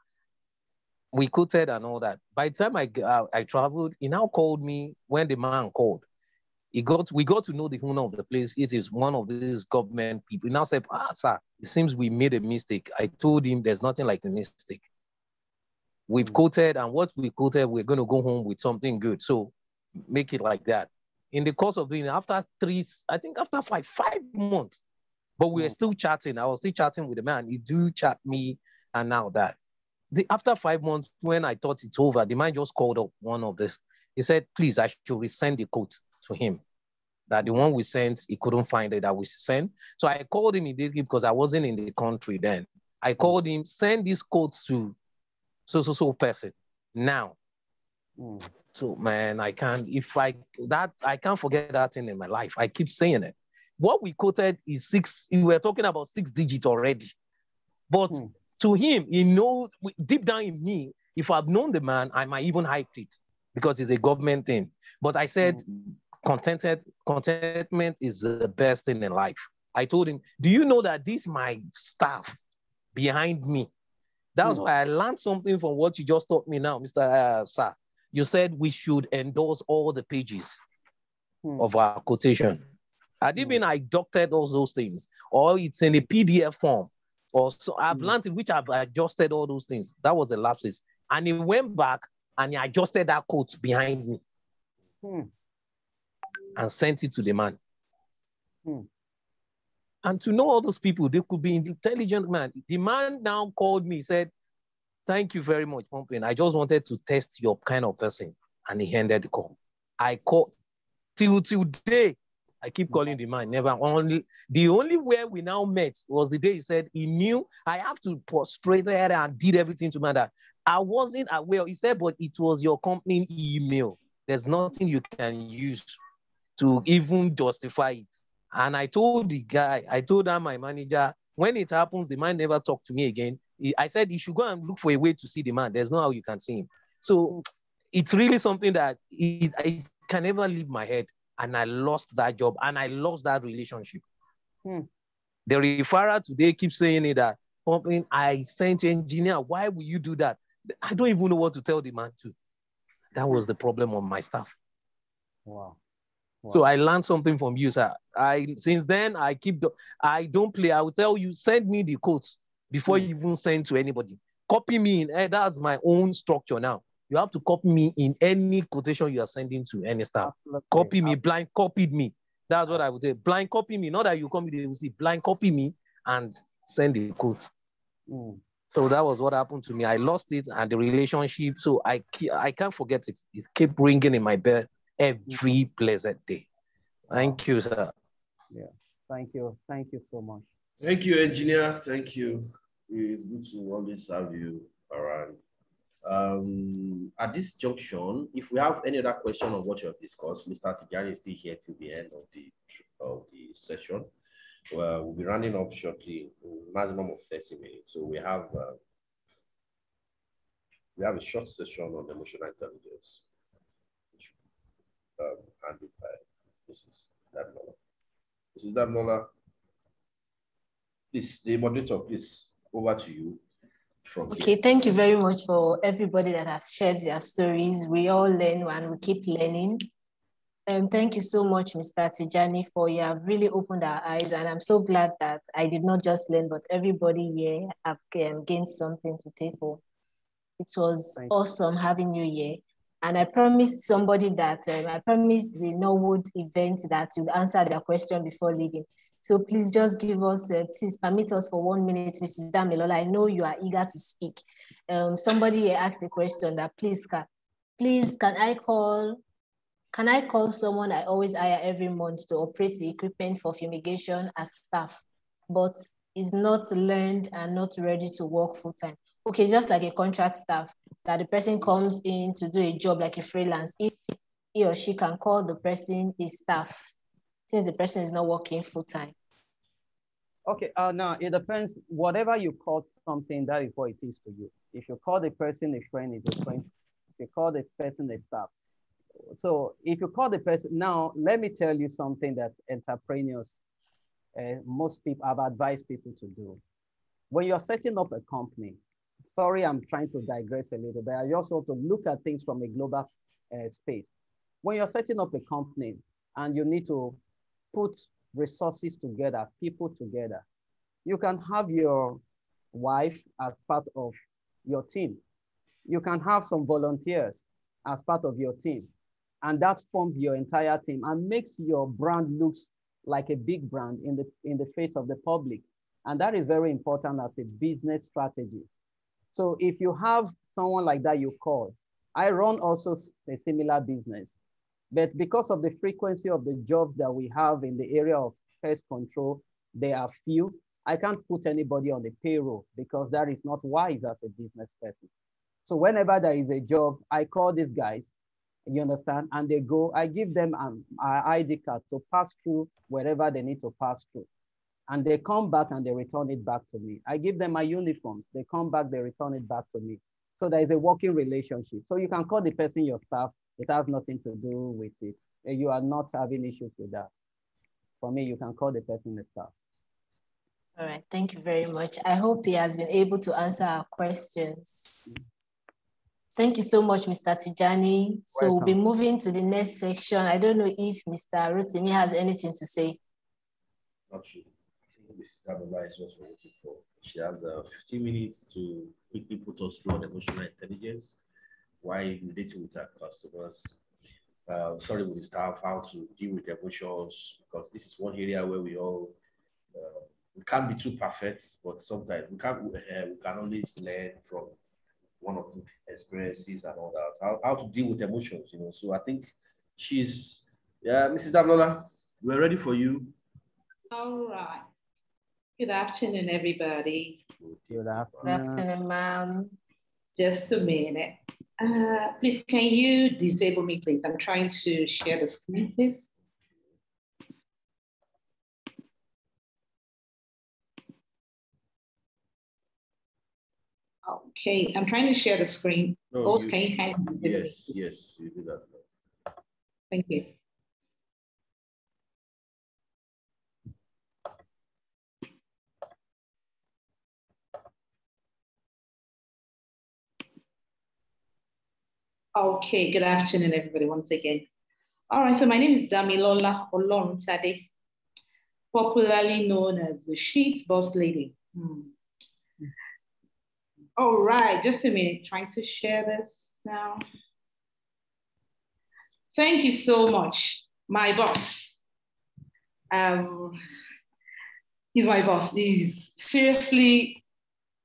we quoted and all that. By the time I traveled, he now called me when the man called. We got to know the owner of the place. It is one of these government people. He now said, sir, it seems we made a mistake. I told him there's nothing like a mistake. We've quoted, and what we quoted, we're going to go home with something good. So make it like that. In the course of doing it, after five months, but we were still chatting. I was still chatting with the man. He do chat me and now that. After 5 months, when I thought it's over, the man just called up one of this. He said, please, I should resend the quote to him. That the one we sent, he couldn't find it that we sent. So I called him immediately because I wasn't in the country then. I called him, send this quote to so person now. So man, I can't forget that thing in my life. I keep saying it. What we quoted is 6. We were talking about 6 digits already. But to him, he knows deep down in me, if I've known the man, I might even hype it because it's a government thing. But I said, contentment is the best thing in life. I told him, do you know that this my staff behind me? That's why I learned something from what you just taught me now, Mr. Sir. You said we should endorse all the pages of our quotation. Had it been I doctored all those things, or it's in a PDF form, or so I've learned in which I've adjusted all those things. That was the lapses. And he went back and he adjusted that quote behind me and sent it to the man. And to know all those people, they could be intelligent man. The man now called me, said, thank you very much, Pumping. I just wanted to test your kind of person. And he ended the call. I called till today. I keep calling the man. The only way we now met was the day he said he knew I have to prostrate there and did everything to man that I wasn't aware. He said, but it was your company email. There's nothing you can use to even justify it. And I told the guy, my manager, when it happens, the man never talked to me again. I said he should go and look for a way to see the man. There's no how you can see him. So it's really something that I can never leave my head. And I lost that job and I lost that relationship. The referrer today keeps saying it that, I sent engineer, why will you do that? I don't even know what to tell the man to. That was the problem of my staff. Wow. So I learned something from you, sir. Since then, I don't play. I will tell you, send me the quotes before you even send to anybody. Copy me in. That's my own structure now. You have to copy me in any quotation you are sending to any staff. Absolutely. Copy me, blind copied me. That's what I would say. Blind copy me. Not that you come, they will see. Blind copy me and send the quote. So that was what happened to me. I lost it and the relationship. So I can't forget it. It kept ringing in my bell every blessed day. Thank you, sir. Yeah. Thank you. Thank you so much. Thank you, engineer. Thank you. It's good to always have you around. At this junction, if we have any other question on what you have discussed, Mr. Tijani is still here till the end of the session. Well, we'll be running up shortly, maximum of 30 minutes. So we have a short session on emotional intelligence, which handled by Mrs. Damilola. Mrs. Damilola, please, the moderator, please, over to you. Okay, thank you very much for everybody that has shared their stories. We all learn and we keep learning. Thank you so much, Mr. Tijani, for you have really opened our eyes. And I'm so glad that I did not just learn, but everybody here have gained something to take home. It was awesome having you here. And I promised somebody that, I promised the Norwood event that you'd answer their question before leaving. So please just give us, please permit us for 1 minute, Mrs. Damilola. I know you are eager to speak. Somebody asked the question that please, can I call someone I always hire every month to operate the equipment for fumigation as staff, but is not learned and not ready to work full time? Okay, just like a contract staff, that the person comes in to do a job like a freelance, if he or she can call the person a staff, since the person is not working full time. Okay, now it depends. Whatever you call something, that is what it is to you. If you call the person a friend, it's a friend. If you call the person a staff. So if you call the person, now let me tell you something that entrepreneurs, most people have advised people to do. When you're setting up a company, sorry, I'm trying to digress a little bit. I just want to look at things from a global space. When you're setting up a company and you need to put resources together, people together, you can have your wife as part of your team. You can have some volunteers as part of your team. And that forms your entire team and makes your brand looks like a big brand in the face of the public. And that is very important as a business strategy. So if you have someone like that you call, I run also a similar business, but because of the frequency of the jobs that we have in the area of pest control, they are few. I can't put anybody on the payroll because that is not wise as a business person. So whenever there is a job, I call these guys, you understand? And they go, I give them an ID card to pass through wherever they need to pass through. And they come back and they return it back to me. I give them my uniforms. They come back, they return it back to me. So there is a working relationship. So you can call the person your staff. It has nothing to do with it. You are not having issues with that. For me, you can call the person a staff. All right, thank you very much. I hope he has been able to answer our questions. Thank you so much, Mr. Tijani. So we'll be moving to the next section. I don't know if Mr. Rotimi has anything to say. Not true. I think Mrs. Damilola is what we're waiting for. She has 15 minutes to quickly put us through on emotional intelligence while relating with our customers. With the staff, how to deal with emotions, because this is one area where we all we can't be too perfect, but sometimes we can always learn from one of the experiences and all that. How to deal with emotions, you know. So I think she's Mrs. Damilola, we're ready for you. All right. Good afternoon, everybody. Good afternoon. Good afternoon, ma'am. Just a minute. Please, can you disable me, please? I'm trying to share the screen, please. Okay, I'm trying to share the screen. No, Can you kind of disable me? Yes, you do that. Thank you. Okay, good afternoon, everybody, once again. All right, so my name is Damilola Oloruntade, popularly known as the Sheet Boss Lady. All right, just a minute, trying to share this now. Thank you so much, my boss. He's my boss. Seriously,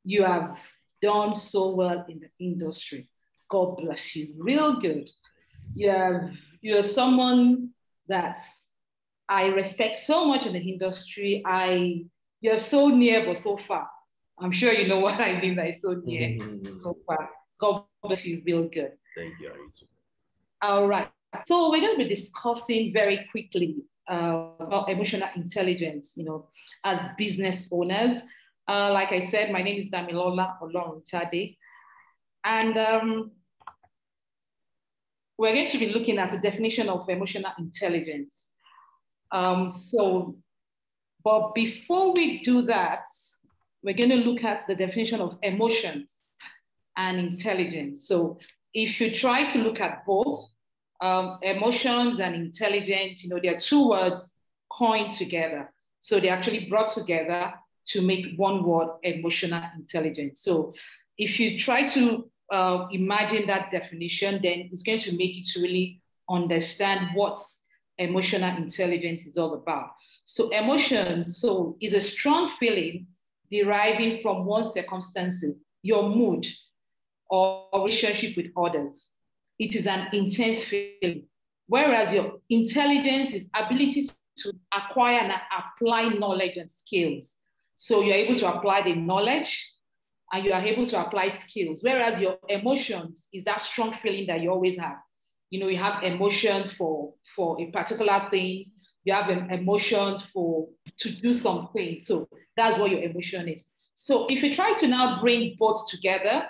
you have done so well in the industry. God bless you, real good. You're someone that I respect so much in the industry. You're so near but so far. I'm sure you know what I mean by so near, so far. God bless you, real good. Thank you. All right. So we're going to be discussing very quickly about emotional intelligence, you know, as business owners. Like I said, my name is Damilola Oloruntade, and we're going to be looking at the definition of emotional intelligence. But before we do that, we're going to look at the definition of emotions and intelligence. So if you try to look at both, emotions and intelligence, you know, they're two words coined together. So they're actually brought together to make one word, emotional intelligence. So if you try to imagine that definition, then it's going to make you to really understand what emotional intelligence is all about. So emotion, is a strong feeling deriving from one's circumstances, your mood, or relationship with others. It is an intense feeling. Whereas your intelligence is ability to acquire and apply knowledge and skills. So you're able to apply the knowledge and you are able to apply skills. Whereas your emotions is that strong feeling that you always have. You have emotions for a particular thing. You have emotions to do something. So that's what your emotion is. So if you try to now bring both together,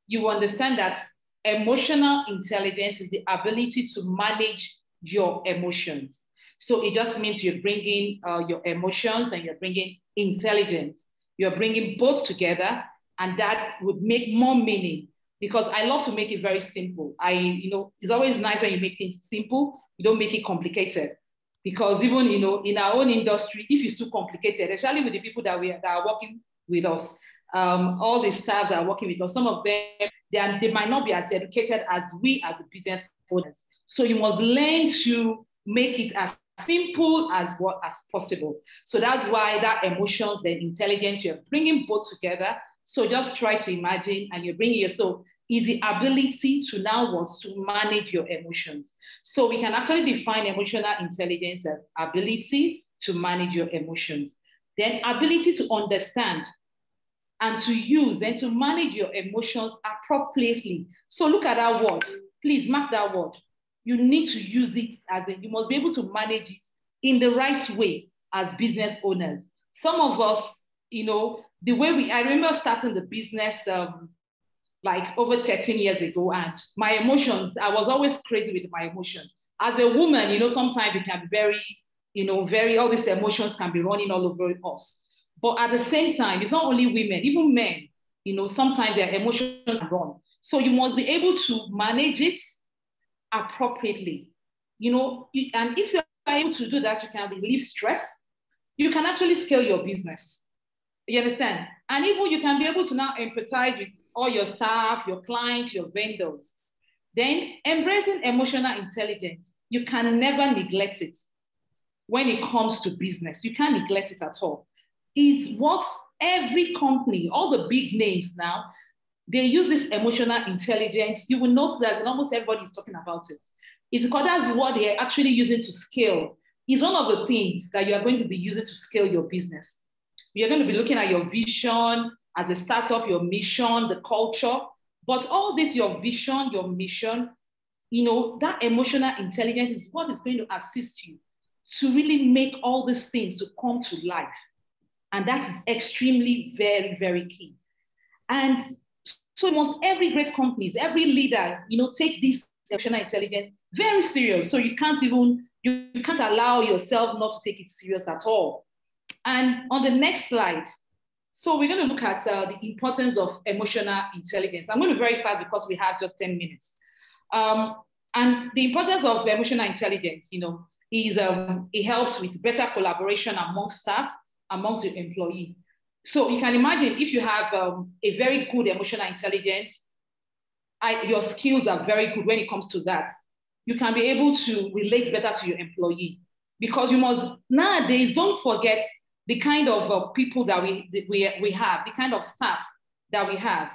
you understand that emotional intelligence is the ability to manage your emotions. So it just means you're bringing your emotions and you're bringing intelligence. You're bringing both together, and that would make more meaning, because I love to make it very simple. It's always nice when you make things simple, you don't make it complicated. Because even, in our own industry, if it's too complicated, especially with the people that are working with us, all the staff that are working with us, some of them, they might not be as educated as we as business owners. So you must learn to make it as simple as possible. So that's why that emotions, the intelligence, you're bringing both together. So just try to imagine, and you're bringing yourself is the ability to now to manage your emotions. So we can actually define emotional intelligence as ability to manage your emotions, then ability to understand and to use, then to manage your emotions appropriately. So look at that word. Please mark that word. You need to use it you must be able to manage it in the right way as business owners. Some of us, the way I remember starting the business like over 13 years ago, and my emotions, I was always crazy with my emotions. As a woman, sometimes it can be very, all these emotions can be running all over us. But at the same time, it's not only women, even men, sometimes their emotions run. So you must be able to manage it appropriately, and if you're able to do that, you can relieve stress. You can actually scale your business. You understand? And even you can be able to now empathize with all your staff, your clients, your vendors. Then embracing emotional intelligence, you can never neglect it when it comes to business. You can't neglect it at all. It's what every company, all the big names now, they use this emotional intelligence. You will notice that almost everybody is talking about it. It's because that's what they're actually using to scale. It's one of the things that you are going to be using to scale your business. You're going to be looking at your vision as a startup, your mission, the culture, but all this, your vision, your mission, that emotional intelligence is what is going to assist you to really make all these things to come to life. And that is extremely, very, very key. And so almost every great companies, every leader, take this emotional intelligence very serious. So you can't allow yourself not to take it serious at all. And on the next slide, so we're going to look at the importance of emotional intelligence. I'm going to be very fast because we have just 10 minutes. And the importance of emotional intelligence, is it helps with better collaboration amongst staff, amongst your employee. So you can imagine if you have a very good emotional intelligence, your skills are very good when it comes to that. You can be able to relate better to your employee, because you must, nowadays, don't forget the kind of people that we have, the kind of staff that we have.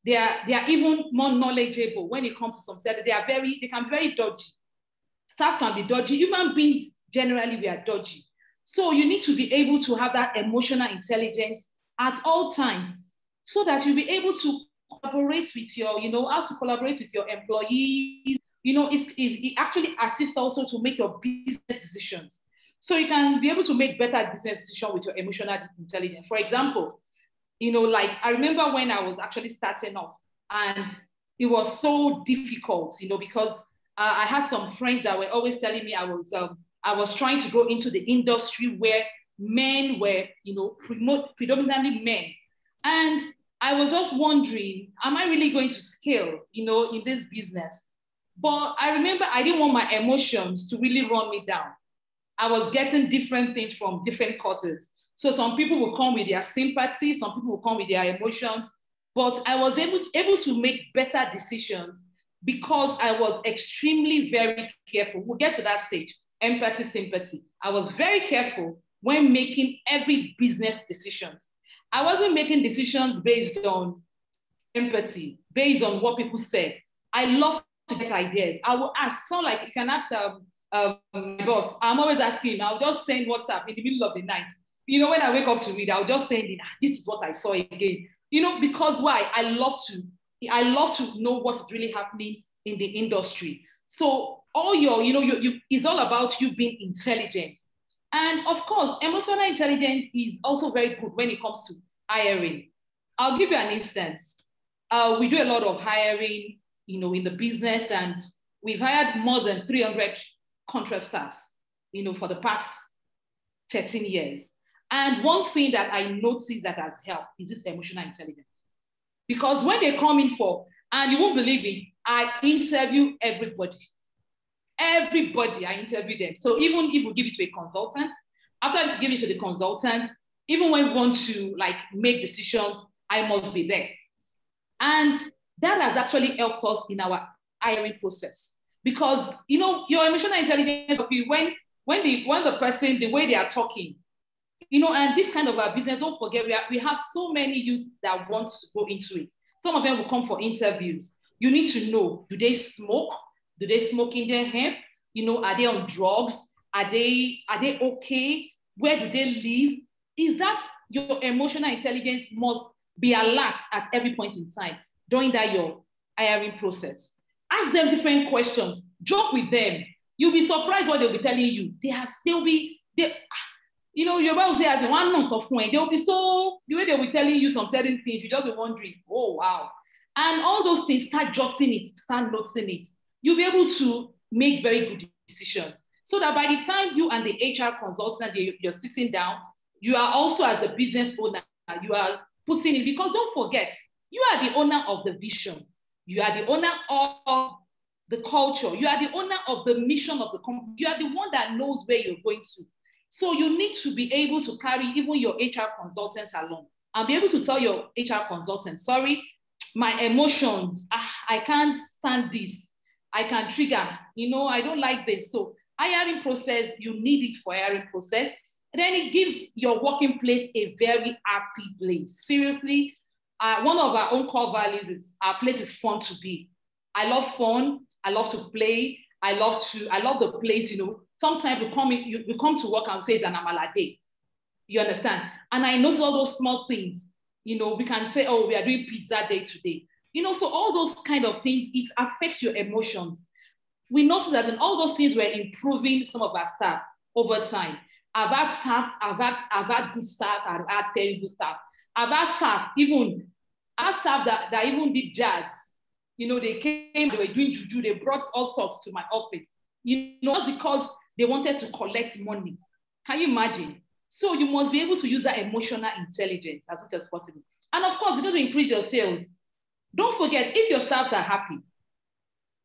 They are even more knowledgeable when it comes to some set. They can be very dodgy. Staff can be dodgy. Human beings, generally, we are dodgy. So you need to be able to have that emotional intelligence at all times, so that you'll be able to collaborate with as you collaborate with your employees. It actually assists also to make your business decisions. So you can be able to make better business decisions with your emotional intelligence. For example, like I remember when I was actually starting off, and it was so difficult, because I had some friends that were always telling me I was trying to go into the industry where men were, predominantly men. And I was just wondering, am I really going to scale, in this business? But I remember I didn't want my emotions to really run me down. I was getting different things from different quarters. So some people will come with their sympathy, some people will come with their emotions, but I was able to make better decisions because I was extremely very careful. We'll get to that stage, empathy, sympathy. I was very careful when making every business decisions. I wasn't making decisions based on empathy, based on what people said. I love to get ideas. I will ask, so like you can ask my boss. I'm always asking him. I'll just send WhatsApp in the middle of the night. You know, when I wake up to read, I'll just send it. This is what I saw again. You know, because why? I love to know what's really happening in the industry. So all your, it's all about you being intelligent. And of course, emotional intelligence is also very good when it comes to hiring. I'll give you an instance. We do a lot of hiring, in the business, and we've hired more than 300 contract staffs, for the past 13 years. And one thing that I noticed that has helped is this emotional intelligence. Because when they come in and you won't believe it, I interview everybody. Everybody, I interview them. So even if we give it to a consultant, after giving it to the consultants, even when we want to make decisions, I must be there. And that has actually helped us in our hiring process. Because, your emotional intelligence, when the person, the way they are talking, and this kind of a business, don't forget, we have so many youth that want to go into it. Some of them will come for interviews. You need to know, do they smoke? Do they smoke in their hemp? Are they on drugs? Are they okay? Where do they live? Is that your emotional intelligence must be alert at every point in time during that your hiring process. Ask them different questions. Joke with them. You'll be surprised what they'll be telling you. Your Bible says as 1 month of when they'll be the way they'll be telling you some certain things, you just be wondering, oh wow. And all those things, start jotting it, start noticing it. You'll be able to make very good decisions. So that by the time you and the HR consultant, you're sitting down, you are also as the business owner, you are putting in, because don't forget, you are the owner of the vision. You are the owner of the culture. You are the owner of the mission of the company. You are the one that knows where you're going to. So you need to be able to carry even your HR consultants along and be able to tell your HR consultant, sorry, my emotions, I can't stand this. I can trigger, I don't like this. So hiring process, you need it for hiring process. And then it gives your working place a very happy place. Seriously, one of our own core values is our place is fun to be. I love fun. I love to play. I love the place, Sometimes we come to work and say it's an amala day. You understand? And I notice all those small things. We can say, oh, we are doing pizza day today. So all those kind of things, it affects your emotions. We notice that in all those things, we're improving some of our staff over time. I've had good staff, I've had terrible staff. I've had staff that even did jazz. They came, they were doing juju, they brought all sorts to my office. Not because they wanted to collect money. Can you imagine? So you must be able to use that emotional intelligence as much as possible. And of course, it's going to increase your sales. Don't forget, if your staffs are happy,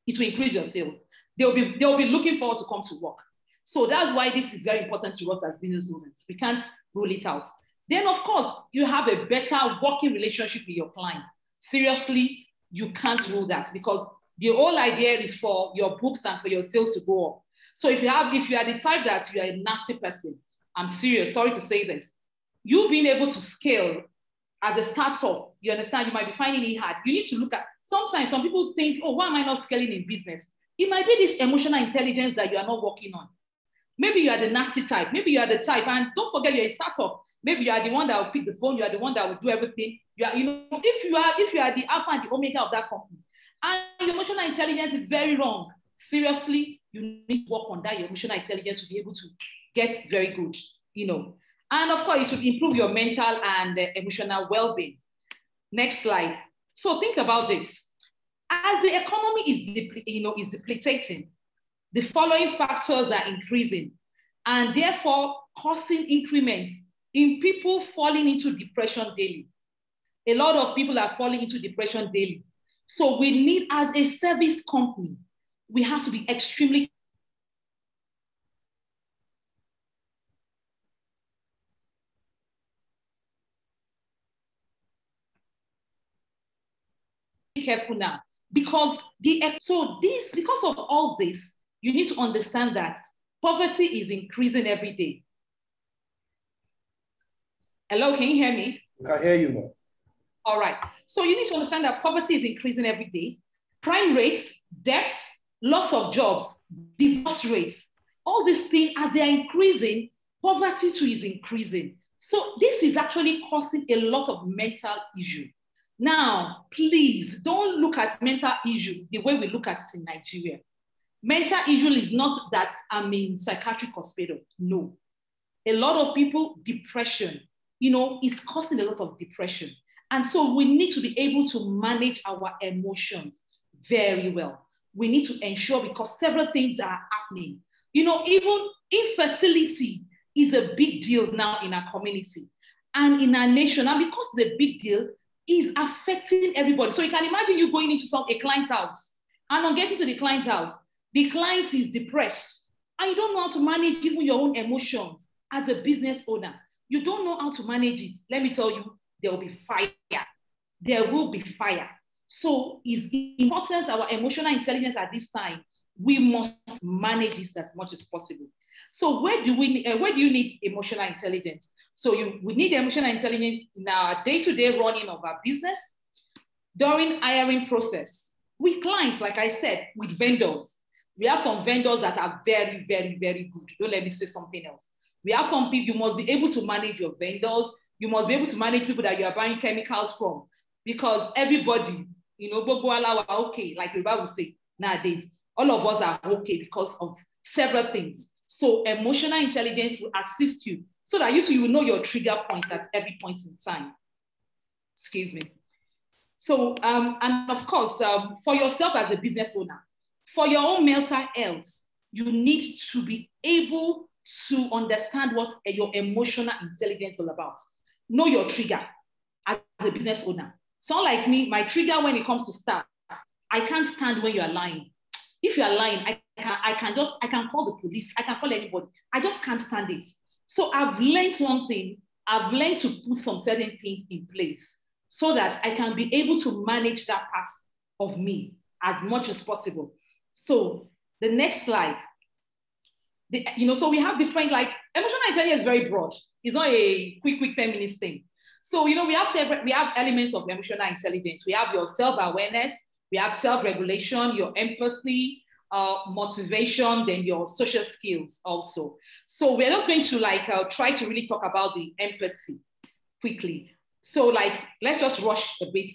it will increase your sales. They'll be looking forward to come to work. So that's why this is very important to us as business owners. We can't rule it out. Then, of course, you have a better working relationship with your clients. Seriously, you can't rule that, because the whole idea is for your books and for your sales to go up. So if you are the type that you are a nasty person, I'm serious, sorry to say this, you being able to scale as a startup, you understand, you might be finding it hard. You need to look at, sometimes some people think, oh, why am I not scaling in business? It might be this emotional intelligence that you are not working on. Maybe you are the nasty type. Maybe you are the type, and don't forget you're a startup. Maybe you are the one that will pick the phone. You are the one that will do everything. If you are the alpha and the omega of that company, and your emotional intelligence is very wrong, seriously, you need to work on that, your emotional intelligence, to be able to get very good, And of course, it should improve your mental and emotional well-being. Next slide. So think about this. As the economy is depleting, the following factors are increasing, and therefore causing increments in people falling into depression daily. A lot of people are falling into depression daily. So we need, as a service company, we have to be extremely careful now. because because of all this, you need to understand that poverty is increasing every day. Hello, can you hear me? I can hear you now. All right. So you need to understand that poverty is increasing every day. Crime rates, debts, loss of jobs, divorce rates, all these things, as they are increasing, poverty too is increasing. So this is actually causing a lot of mental issue. Now, please don't look at mental issue the way we look at it in Nigeria. Mental issue is not that I'm in psychiatric hospital. No. A lot of people, depression, is causing a lot of depression. And so we need to be able to manage our emotions very well. We need to ensure, because several things are happening. Even infertility is a big deal now in our community and in our nation. And because it's a big deal, it's affecting everybody. So you can imagine you going into a client's house, and on getting to the client's house, the client is depressed, and you don't know how to manage even your own emotions as a business owner. You don't know how to manage it. Let me tell you, there will be fire. There will be fire. So it's important, our emotional intelligence at this time, we must manage this as much as possible. So where do you need emotional intelligence? So we need emotional intelligence in our day-to-day running of our business, during hiring process, with clients, like I said, with vendors. We have some vendors that are very, very, very good. Don't let me say something else. We have some people, you must be able to manage your vendors. You must be able to manage people that you are buying chemicals from, because everybody, okay, like the Bible will say nowadays, all of us are okay because of several things. So emotional intelligence will assist you so that you will know your trigger points at every point in time. Excuse me. So, and of course, for yourself as a business owner, for your own mental health, you need to be able to understand what your emotional intelligence is all about. Know your trigger as a business owner. So like me, my trigger when it comes to staff, I can't stand when you are lying. If you are lying, I can call the police, I can call anybody. I just can't stand it. So I've learned one thing. I've learned to put some certain things in place so that I can be able to manage that part of me as much as possible. So the next slide. So we have different, like, emotional intelligence is very broad. It's not a quick 10 minutes thing. So, we have elements of emotional intelligence. We have your self-awareness, we have self-regulation, your empathy, motivation, then your social skills also. So we're just going to try to really talk about the empathy quickly. So let's just rush a bit.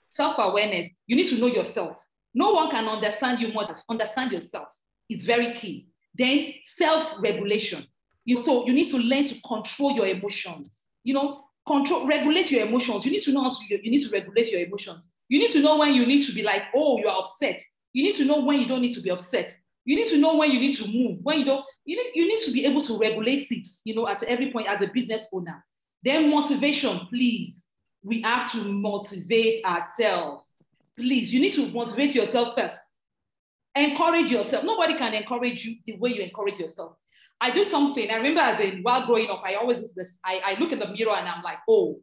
Self-awareness, you need to know yourself. No one can understand you more than understand yourself. It's very key. Then self-regulation. So you need to learn to control your emotions. Regulate your emotions. You need to know how to, you need to regulate your emotions. You need to know when you need to be like, oh, you are upset. You need to know when you don't need to be upset. You need to know when you need to move. When you don't, you need to be able to regulate it, at every point as a business owner. Then motivation, please. We have to motivate ourselves. Please, you need to motivate yourself first. Encourage yourself. Nobody can encourage you the way you encourage yourself. I do something. I remember while growing up, I always do this. I look in the mirror and I'm like, oh,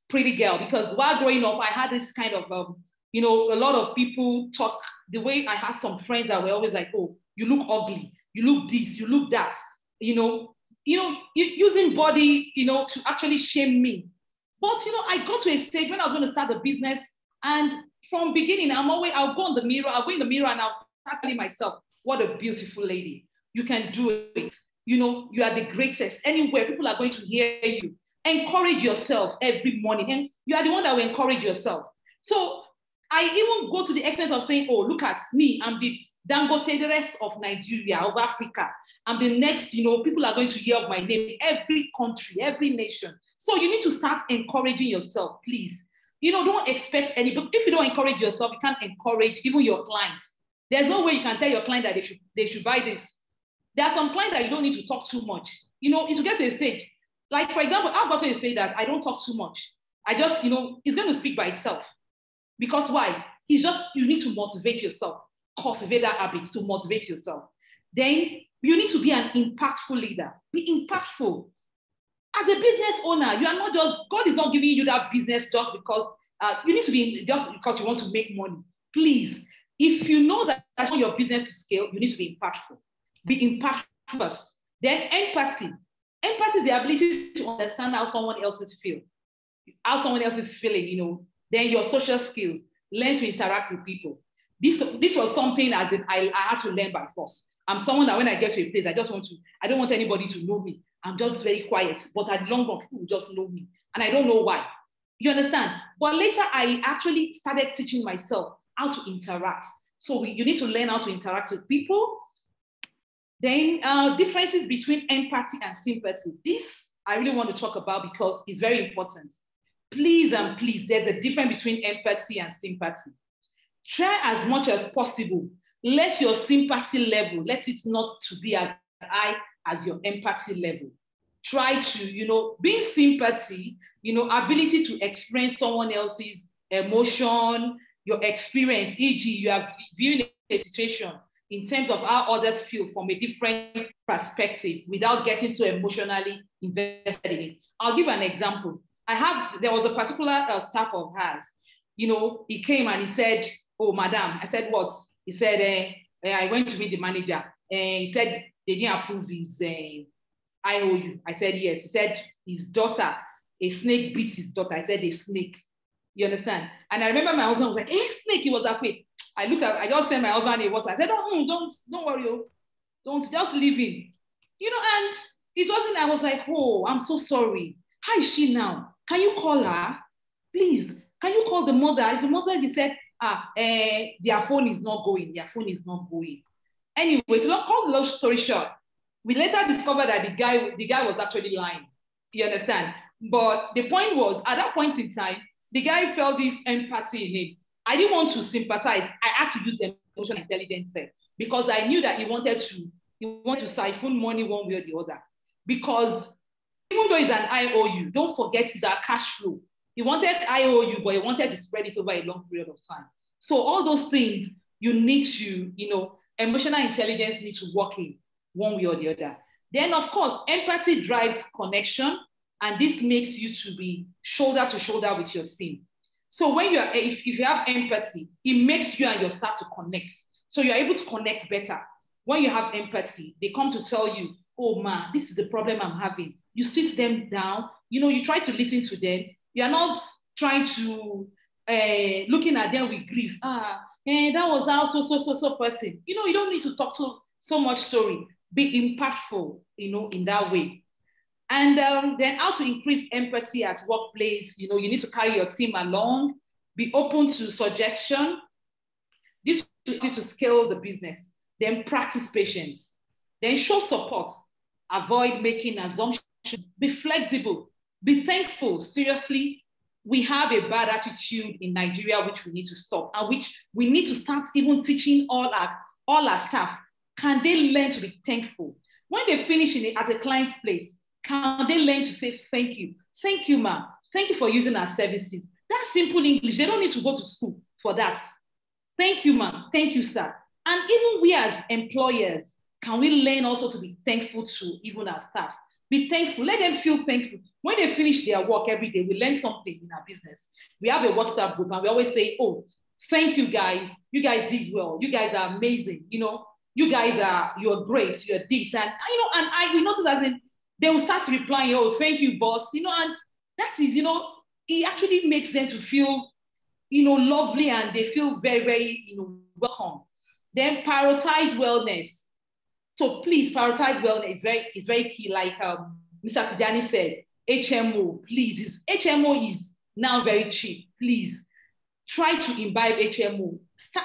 pretty girl. Because while growing up, I had this kind of, a lot of people talk the way I have some friends that were always like, oh, you look ugly. You look this, you look that. Using body, to actually shame me. But, I got to a stage when I was going to start the business, and from beginning, I'll go in the mirror and I'll start telling myself, what a beautiful lady. You can do it. You are the greatest. Anywhere, people are going to hear you. Encourage yourself every morning. And you are the one that will encourage yourself. So I even go to the extent of saying, oh, look at me. I'm the Dangote of Nigeria, of Africa. I'm the next, people are going to hear of my name. Every country, every nation. So you need to start encouraging yourself, please. Don't expect anybody. If you don't encourage yourself, you can't encourage even your clients. There's no way you can tell your client that they should buy this. There are some clients that you don't need to talk too much. It will get to a stage. Like, for example, I've got to a stage that I don't talk too much. I just, it's going to speak by itself. Because why? It's just, you need to motivate yourself. Cultivate that habit to motivate yourself. then you need to be an impactful leader. Be impactful. As a business owner, you are not just, God is not giving you that business just because you need to be, just because you want to make money. Please, if you know that that's not your business to scale, you need to be impactful. Be impactful first. Then empathy. Empathy is the ability to understand how someone else is feeling, Then your social skills, learn to interact with people. This was something as in I had to learn by force. I'm someone that when I get to a place, I don't want anybody to know me. I'm just very quiet, but at long run, people will just know me. And I don't know why. You understand? But later, I actually started teaching myself how to interact. So you need to learn how to interact with people. Then differences between empathy and sympathy. This I really want to talk about because it's very important. Please and please, there's a difference between empathy and sympathy. Try as much as possible. Let your sympathy level, let it not to be as high as your empathy level. Try to, being sympathy, ability to experience someone else's emotion, your experience, e.g., you are viewing a situation in terms of how others feel from a different perspective without getting so emotionally invested in it. I'll give an example. There was a particular staff of ours, he came and he said, "Oh, madam." I said, "What?" He said, "I went to meet the manager. He said they didn't approve his IOU." I said, "Yes." He said his daughter, a snake beat his daughter. I said, "A snake." You understand? And I remember my husband was like, "Hey, snake," he was afraid. I just sent my husband a WhatsApp. I said, don't worry, don't, just leave him. And it wasn't, I was like, "Oh, I'm so sorry. How is she now? Can you call her? Please, can you call the mother?" The mother, he said, their phone is not going. Their phone is not going. Anyway, to cut the long story short, we later discovered that the guy was actually lying. You understand? But the point was, at that point in time, the guy felt this empathy in him. I didn't want to sympathize. I had to use emotional intelligence there because I knew that he wanted to siphon money one way or the other. Because even though it's an IOU, don't forget it's our cash flow. He wanted IOU, but he wanted to spread it over a long period of time. So all those things you need to, emotional intelligence needs to work in one way or the other. Then, of course, empathy drives connection, and this makes you to be shoulder to shoulder with your team. So if you have empathy, it makes you and your staff to connect. So you're able to connect better. When you have empathy, they come to tell you, "Oh man, this is the problem I'm having." You sit them down, you try to listen to them. You're not trying to, looking at them with grief. That was how so person. You don't need to talk to so much story. Be impactful, in that way. And then how to increase empathy at workplace. You need to carry your team along, be open to suggestion. This will help you to scale the business. Then practice patience. Then show support. Avoid making assumptions. Be flexible. Be thankful. Seriously, we have a bad attitude in Nigeria, which we need to stop, and which we need to start even teaching all our staff. Can they learn to be thankful? When they finish at a client's place, can they learn to say thank you? "Thank you, ma'am. Thank you for using our services." That's simple English. They don't need to go to school for that. "Thank you, ma'am. Thank you, sir." And even we as employers, can we learn also to be thankful to even our staff? Be thankful. Let them feel thankful. When they finish their work every day, we learn something in our business. We have a WhatsApp group and we always say, "Oh, thank you guys. You guys did well. You guys are amazing. You guys you're great. You're this." And we notice that they will start replying, "Oh, thank you, boss." And that is, it actually makes them to feel, lovely, and they feel very, very, welcome. Then prioritize wellness. So please prioritize wellness. It's very key. Like Mr. Tijani said, HMO, please. HMO is now very cheap. Please try to imbibe HMO.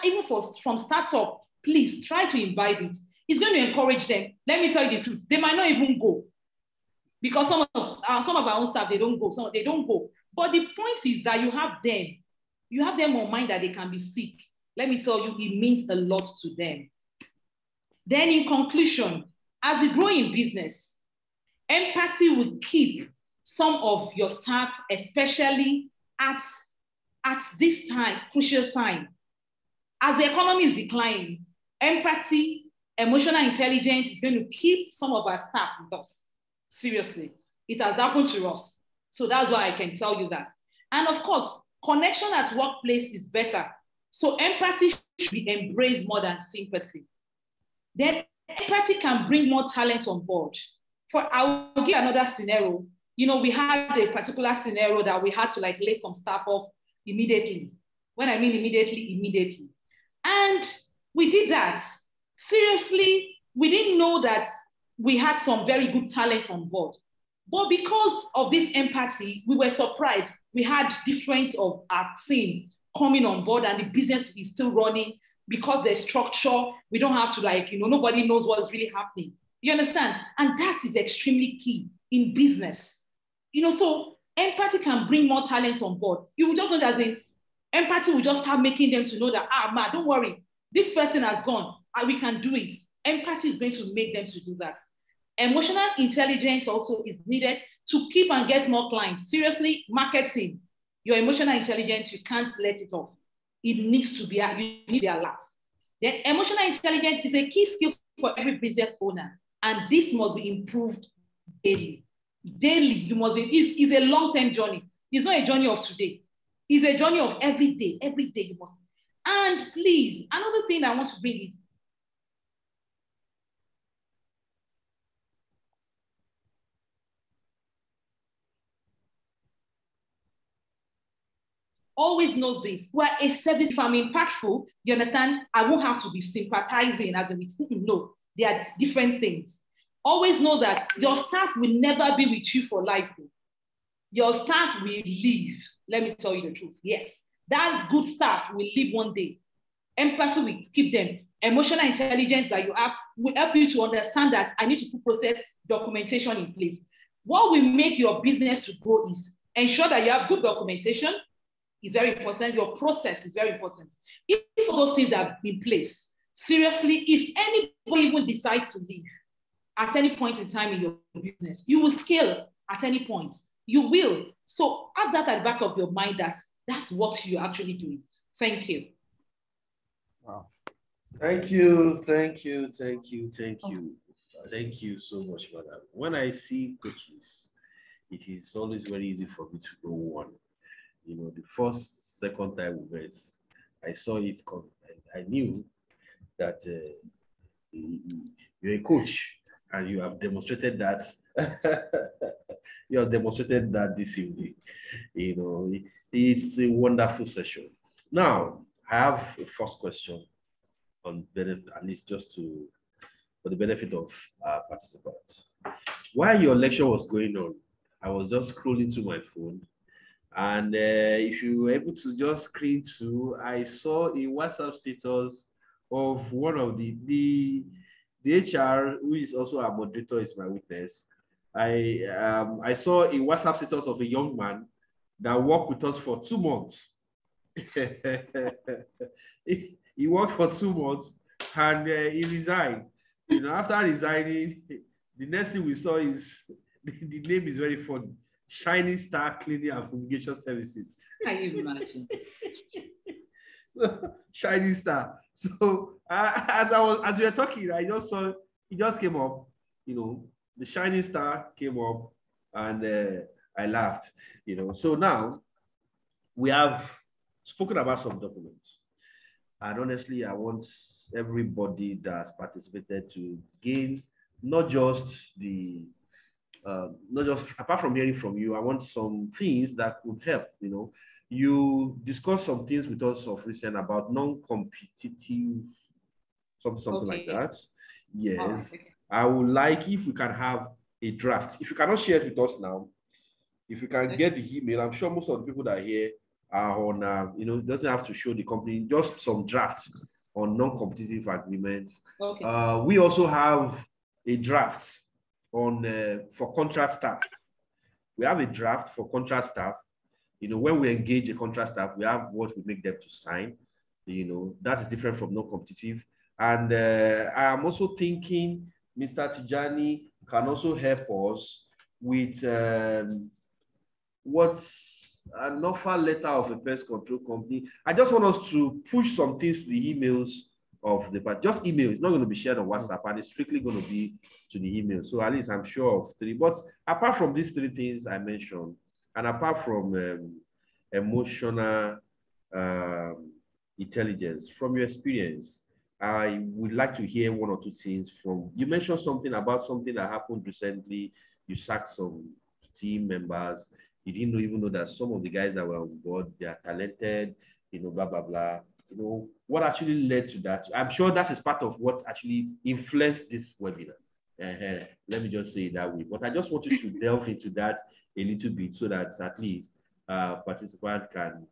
Even from startup, please try to imbibe it. It's going to encourage them. Let me tell you the truth. They might not even go because some of our own staff, they don't go. They don't go. But the point is that you have them. You have them on mind that they can be sick. Let me tell you, it means a lot to them. Then in conclusion, as you grow in business, empathy will keep some of your staff, especially at this time, crucial time. As the economy is declining, empathy, Emotional intelligence is going to keep some of our staff with us. Seriously, it has happened to us. So that's why I can tell you that. And of course, connection at workplace is better. So empathy should be embraced more than sympathy. Then empathy can bring more talent on board. I'll give another scenario. You know, we had a particular scenario that we had to like lay some staff off immediately. When I mean immediately. And we did that. Seriously, we didn't know that we had some very good talent on board. But because of this empathy, we were surprised. We had difference of our team coming on board and the business is still running because there's structure. We don't have to like, nobody knows what's really happening. You understand? And that is extremely key in business. So empathy can bring more talent on board. You will just know that empathy will just start making them to know that, man, don't worry. This person has gone. We can do it. Empathy is going to make them to do that. Emotional intelligence also is needed to keep and get more clients. Seriously, marketing, your emotional intelligence, you can't let it off. It needs to be, you need to be alert. Then emotional intelligence is a key skill for every business owner. And this must be improved daily. Daily, you must, it's a long-term journey. It's not a journey of today. It's a journey of every day you must. And please, another thing I want to bring is, always know this. We're a service. If I'm impactful, you understand, I won't have to be sympathizing as a meeting. No, they are different things. Always know that your staff will never be with you for life. Your staff will leave. Let me tell you the truth. Yes, that good staff will leave one day. Empathy will keep them. Emotional intelligence that you have will help you to understand that I need to put process documentation in place. What will make your business to grow is ensure that you have good documentation. Is very important. Your process is very important. If all those things are in place, seriously, if anybody even decides to leave at any point in time in your business, you will scale at any point. You will. So have that at the back of your mind that that's what you're actually doing. Thank you. Wow. Thank you. Thank you so much, madam. When I see coaches, it is always very easy for me to know one. The second time we met, I saw it come, and I knew that you're a coach and you have demonstrated that. You have demonstrated that this evening. It's a wonderful session. Now, I have a first question on benefit, at least just for the benefit of participants. While your lecture was going on, I was just scrolling through my phone. And if you were able to just screen to, I saw a WhatsApp status of one of the HR, who is also a moderator, is my witness. I saw a WhatsApp status of a young man that worked with us for 2 months. He worked for 2 months and he resigned. After resigning, the next thing we saw is the name is very funny. Shining Star Cleaning and Fumigation Services. Can you imagine? Shining Star. So as we were talking, I just saw it just came up. The Shining Star came up, and I laughed. So now we have spoken about some documents, and honestly, I want everybody that's participated to gain not just apart from hearing from you, I want some things that could help. You discussed some things with us of recent about non-competitive, something like that. Yes. Okay. I would like if we can have a draft. If you cannot share it with us now, if you can get the email, I'm sure most of the people that are here are on, it doesn't have to show the company, just some drafts on non-competitive agreements. Okay. We also have a draft on for contract staff. We have a draft for contract staff. When we engage a contract staff, we have what we make them to sign. That is different from non-competitive. And I am also thinking Mr. Tijani can also help us with what's an offer letter of a pest control company. I just want us to push some things to the emails of the part. Just email. It's not going to be shared on WhatsApp, and it's strictly going to be to the email. So at least I'm sure of 3. But apart from these 3 things I mentioned, and apart from emotional intelligence, from your experience, I would like to hear 1 or 2 things from. You mentioned something about something that happened recently. You sacked some team members. You didn't even know that some of the guys that were on board, they are talented, blah, blah, blah. What actually led to that? I'm sure that is part of what actually influenced this webinar. Let me just say it that way. But I just want you to delve into that a little bit so that at least participants can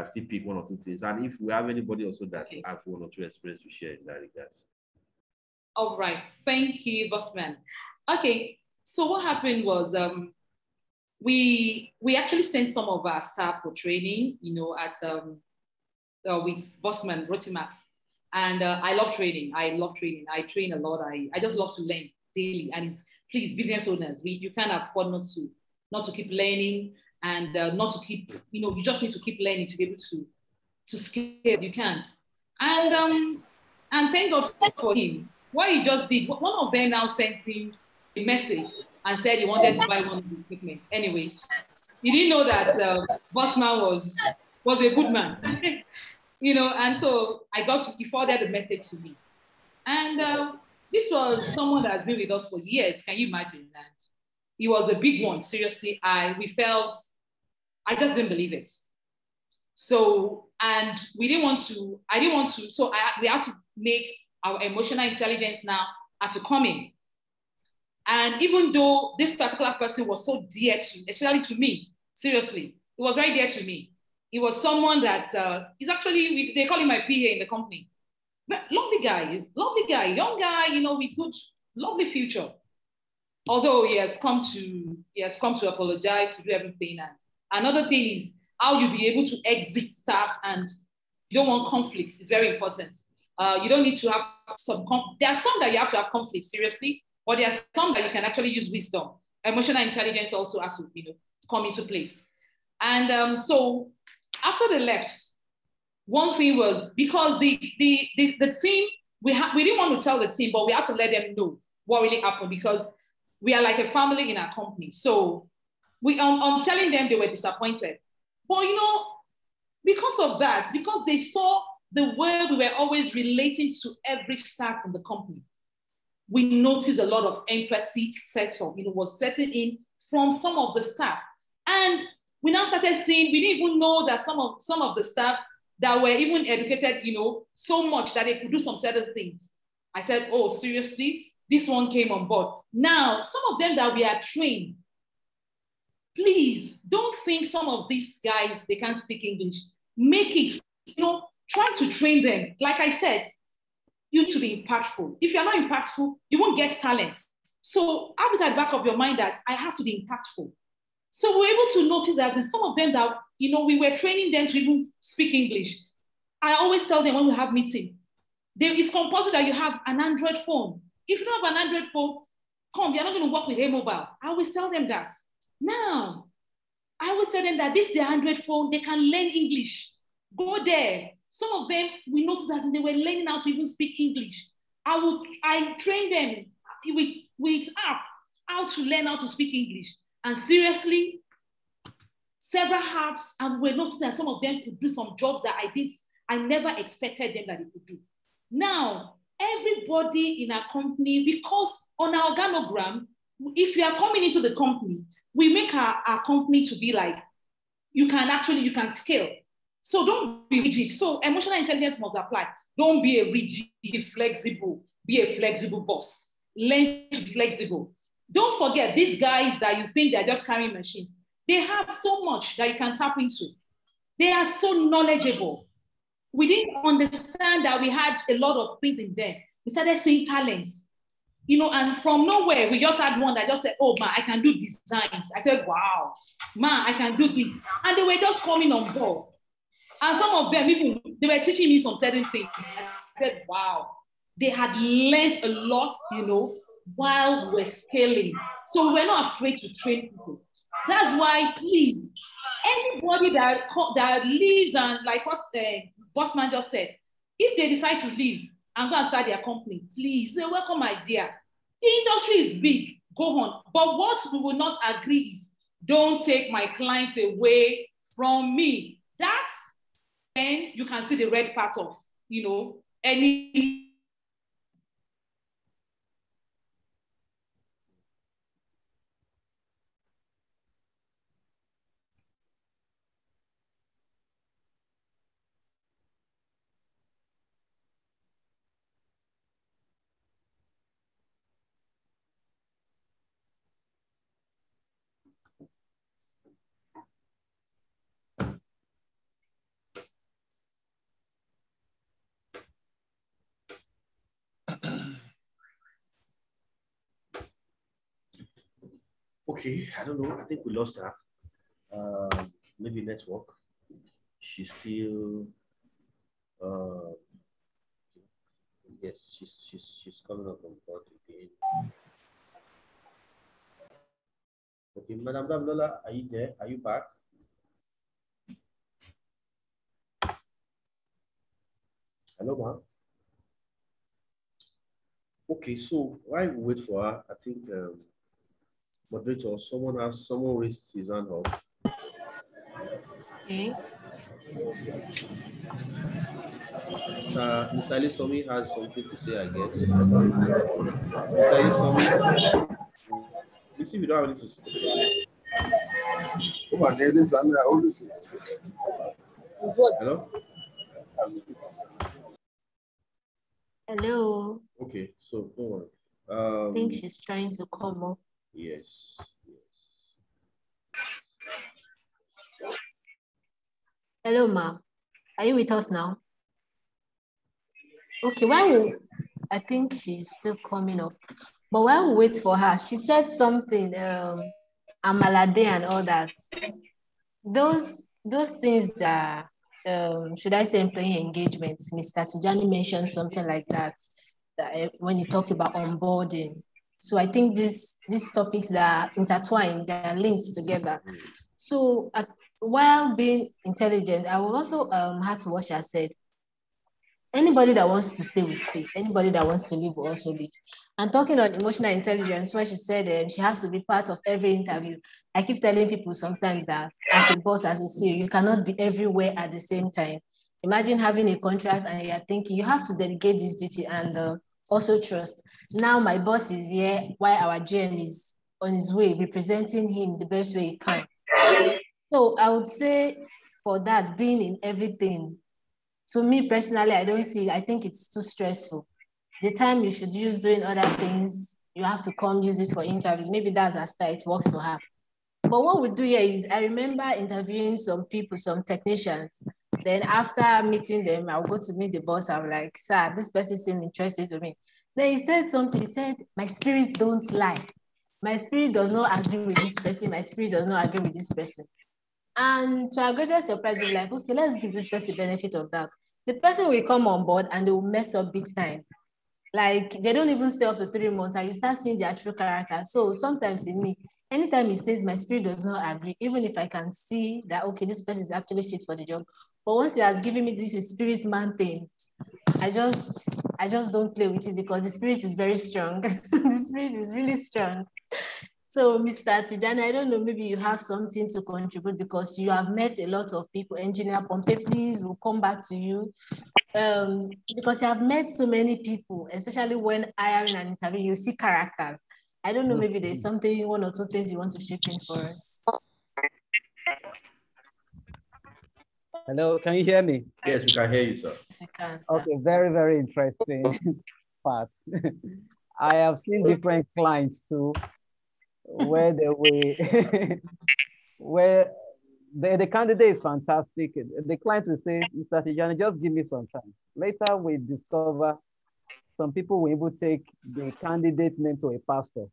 still pick 1 or 2 things. And if we have anybody also that have 1 or 2 experience to share in that regard. All right. Thank you, Bossman. Okay. So what happened was we actually sent some of our staff for training, at with Bossman, Rotimax. And I love training. I train a lot. I just love to learn daily. And please, business owners, you can't afford not to keep learning and not to keep, you just need to keep learning to be able to scale. You can't. And thank God for him. What he just did, one of them now sent him a message and said he wanted to buy 1 of the equipment. Anyway, he didn't know that Bossman was a good man. And so he forwarded the message to me. And this was someone that has been with us for years. Can you imagine that? It was a big one. Seriously, I just didn't believe it. So, and I didn't want to, so we had to make our emotional intelligence now had to come in. And even though this particular person was so dear to, especially to me, seriously, it was very dear to me. It was someone that is actually, they call him my PA in the company. Lovely guy, young guy, with good, lovely future. Although he has come to apologize, to do everything. And another thing is how you be able to exit staff, and you don't want conflicts. It's very important. You don't need to have there are some that you have to have conflicts, seriously, but there are some that you can actually use wisdom. Emotional intelligence also has to, come into place. And so after they left, one thing was, because the team, we didn't want to tell the team, but we had to let them know what really happened, because we are like a family in our company. So on telling them, they were disappointed. But because of that, because they saw the way we were always relating to every staff in the company, we noticed a lot of empathy was setting in from some of the staff. And we now started seeing, we didn't even know that some of the staff that were even educated, so much that they could do some certain things. I said, oh, seriously? This one came on board. Now, some of them that we are trained, please don't think some of these guys, they can't speak English. Make it, try to train them. Like I said, you need to be impactful. If you're not impactful, you won't get talent. So have it at the back of your mind that I have to be impactful. So we're able to notice that some of them that, we were training them to even speak English. I always tell them when we have meetings, it's compulsory that you have an Android phone. If you don't have an Android phone, you're not going to work with a mobile. I always tell them that. Now, I always tell them that this is their Android phone, they can learn English. Go there. Some of them, we noticed that they were learning how to even speak English. I train them with app how to learn how to speak English. And seriously, several apps, and we're noticing that some of them could do some jobs that I never expected them that they could do. Now, everybody in our company, because on our organogram, if you are coming into the company, we make our company to be like, you can scale. So don't be rigid. So emotional intelligence must apply. Don't be a rigid, be flexible boss. Learn to be flexible. Don't forget, these guys that you think they're just carrying machines, they have so much that you can tap into. They are so knowledgeable. We didn't understand that we had a lot of things in there. We started seeing talents, and from nowhere, we just had one that just said, oh, man, I can do designs. I said, wow, man, I can do this. And they were just coming on board. And some of them, even, they were teaching me some certain things. And I said, wow, they had learned a lot, while we're scaling. So we're not afraid to train people. That's why, please, anybody that leaves, and like what Bossman just said, if they decide to leave, and go and start their company. Please, it's a welcome idea. The industry is big, go on. But what we will not agree is, don't take my clients away from me. That's then you can see the red part of, any. Okay, I don't know. I think we lost her. Maybe network. She's still. Yes, she's coming up on board again. Okay, Madam Damilola, are you there? Are you back? Hello, ma'am. Okay, so while we wait for her, I think moderator, someone raised his hand up. Okay. Mr. Elisomi has something to say, I guess. Mr. Elisomi, you see, we don't have anything to say. Hello? Hello. Okay, so don't worry. I think she's trying to come up. Yes. Hello, ma'am. Are you with us now? Okay, I think she's still coming up. But while we wait for her, she said something, Amalade and all that. Those things that, should I say employee engagements, Mr. Tijani mentioned something like that when he talked about onboarding. So I think these topics that are intertwined, they are linked together. So while being intelligent, I will also have to what she has said. Anybody that wants to stay will stay. Anybody that wants to leave will also leave. And talking on emotional intelligence, when she said she has to be part of every interview, I keep telling people sometimes that as a boss, as a CEO, you cannot be everywhere at the same time. Imagine having a contract and you're thinking you have to delegate this duty and also trust. Now my boss is here while our GM is on his way, representing him the best way he can. So I would say for that, being in everything, to me personally, I think it's too stressful. The time you should use doing other things, you have to come use it for interviews. Maybe that's her style, it works for her. But what we do here is, I remember interviewing some people, some technicians. Then after meeting them, I'll go to meet the boss. I'm like, sir, this person seemed interested to me. Then he said something, he said, my spirits don't lie. My spirit does not agree with this person. My spirit does not agree with this person. And to our greatest surprise, we're like, okay, let's give this person benefit of that. The person will come on board and they will mess up big time. Like they don't even stay up to 3 months and you start seeing their true character. So sometimes in me, anytime he says my spirit does not agree, even if I can see that, okay, this person is actually fit for the job. But once he has given me this spirit man thing, I just don't play with it because the spirit is very strong. The spirit is really strong. So, Mr. Tijani, I don't know, maybe you have something to contribute because you have met a lot of people. Engineer Pompey, please, we'll come back to you. Because you have met so many people, especially when hiring an interview, you see characters. I don't know, maybe there's something, 1 or 2 things you want to chip in for us. Hello, can you hear me? Yes, we can hear you, sir. Yes, we can, sir. Okay, very, very interesting part. I have seen different clients too, where where the candidate is fantastic. The client will say, Mr. Tijani, just give me some time. Later, we discover some people will even take the candidate's name to a pastor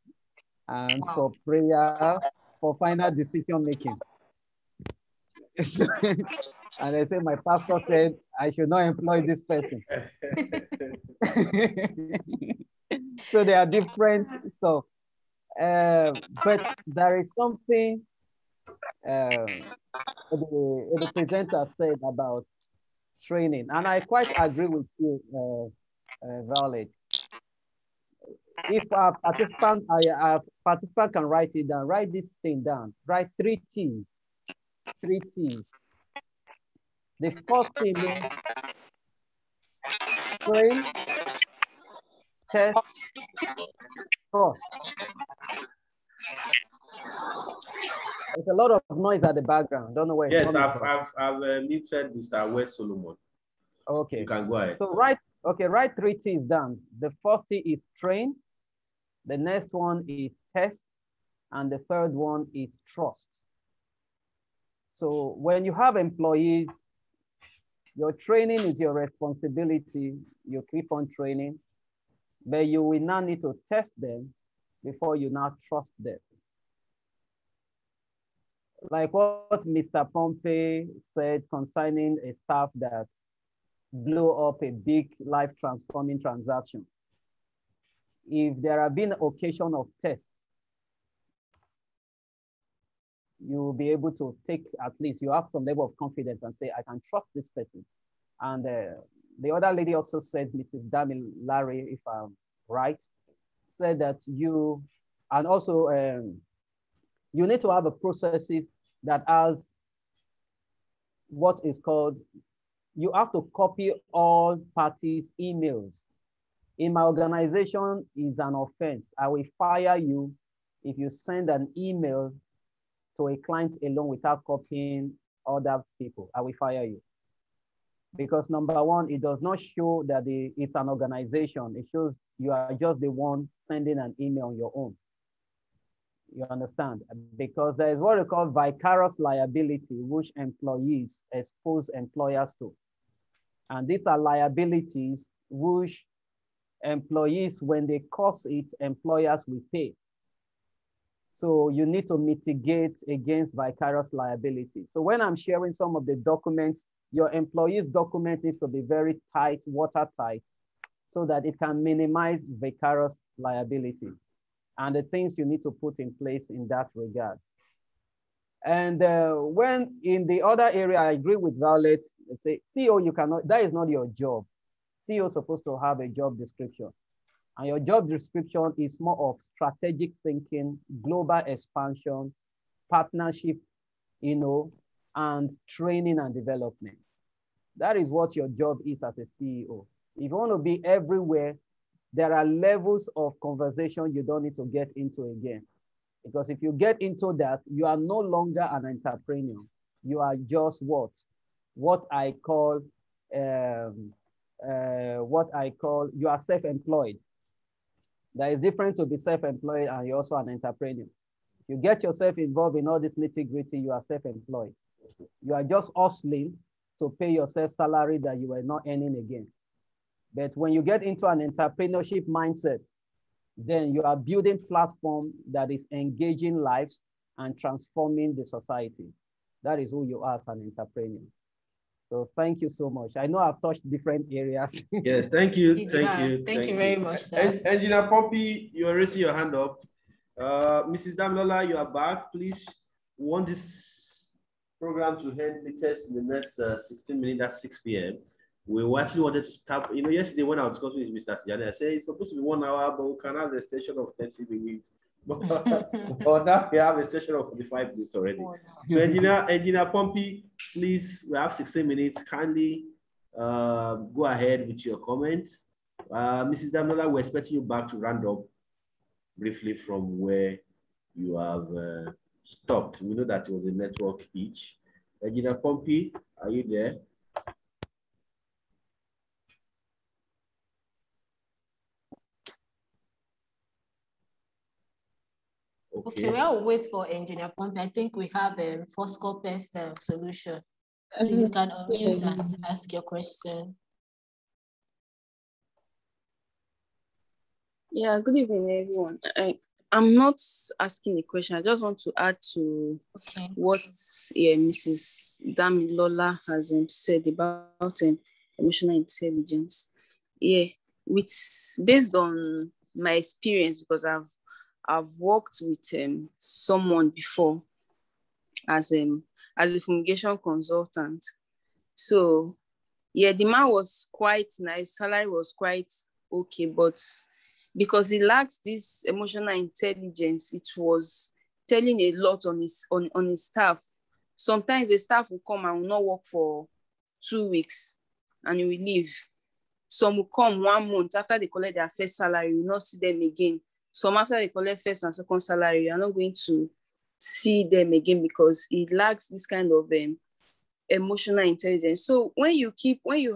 and for prayer, for final decision making. And they say, my pastor said, I should not employ this person. So there are different stuff. But there is something the presenter said about training. And I quite agree with you, Violet. If a participant can write it down, write this thing down. Write 3 T's. 3 T's. The first thing is train, test, trust. There's a lot of noise at the background. Don't know where. Yes, I've muted Mr. West Solomon. Okay. You can go ahead. So write 3 T's down. The first T is train. The next one is test. And the third one is trust. So when you have employees, your training is your responsibility. You keep on training, but you will now need to test them before you now trust them. Like what Mr. Pompey said concerning a staff that blew up a big life transforming transaction. If there have been occasion of test, you will be able to take, at least you have some level of confidence and say, I can trust this person. And the other lady also said, Mrs. Damilola, if I'm right, said that you, and also you need to have a processes that has what is called, you have to copy all parties' emails. In my organization is an offense. I will fire you if you send an email to a client alone without copying other people. I will fire you. Because number one, it does not show that it's an organization. It shows you are just the one sending an email on your own. You understand? Because there is what we call vicarious liability, which employees expose employers to. And these are liabilities which employees, when they cause it, employers will pay. So you need to mitigate against vicarious liability. So when I'm sharing some of the documents, your employee's document needs to be very tight, watertight, so that it can minimize vicarious liability and the things you need to put in place in that regard. And when in the other area, I agree with Violet, let's say, CEO, you cannot, that is not your job. CEO is supposed to have a job description. And your job description is more of strategic thinking, global expansion, partnership, you know, and training and development. That is what your job is as a CEO. If you want to be everywhere, there are levels of conversation you don't need to get into again. Because if you get into that, you are no longer an entrepreneur. You are just what I call, you are self-employed. There is difference to be self-employed and you're also an entrepreneur. If you get yourself involved in all this nitty-gritty, you are self-employed. You are just hustling to pay yourself salary that you were not earning again. But when you get into an entrepreneurship mindset, then you are building platform that is engaging lives and transforming the society. That is who you are as an entrepreneur. So thank you so much. I know I've touched different areas. Yes, thank you. Thank you very much, sir. Engineer Poppy, you are raising your hand up. Mrs. Damilola, you are back. Please, we want this program to end latest in the next 16 minutes at 6 p.m. We actually wanted to start, you know, yesterday when I was discussing with Mr. Tijani, I said it's supposed to be 1 hour, but we can have a session of 30 minutes. But now we have a session of 45 minutes already. So Engineer Pompey, please, we have 16 minutes. Kindly go ahead with your comments. Mrs. Damilola, we're expecting you back to round up briefly from where you have stopped. We know that it was a network hitch. Engineer Pompey, are you there? Okay, we'll wait for Engineer Pompey. I think we have a first call Pest solution. Please, you can unmute and ask your question. Yeah, good evening, everyone. I'm not asking a question. I just want to add to what Mrs. Damilola has said about emotional intelligence. Yeah, based on my experience, because I've worked with someone before as a fumigation consultant. So yeah, the man was quite nice. Salary was quite okay, but because he lacks this emotional intelligence, it was telling a lot on his staff. Sometimes the staff will come and will not work for 2 weeks and he will leave. Some will come 1 month after they collect their first salary, you will not see them again. Some after they collect first and second salary, you are not going to see them again because it lacks this kind of emotional intelligence. So when you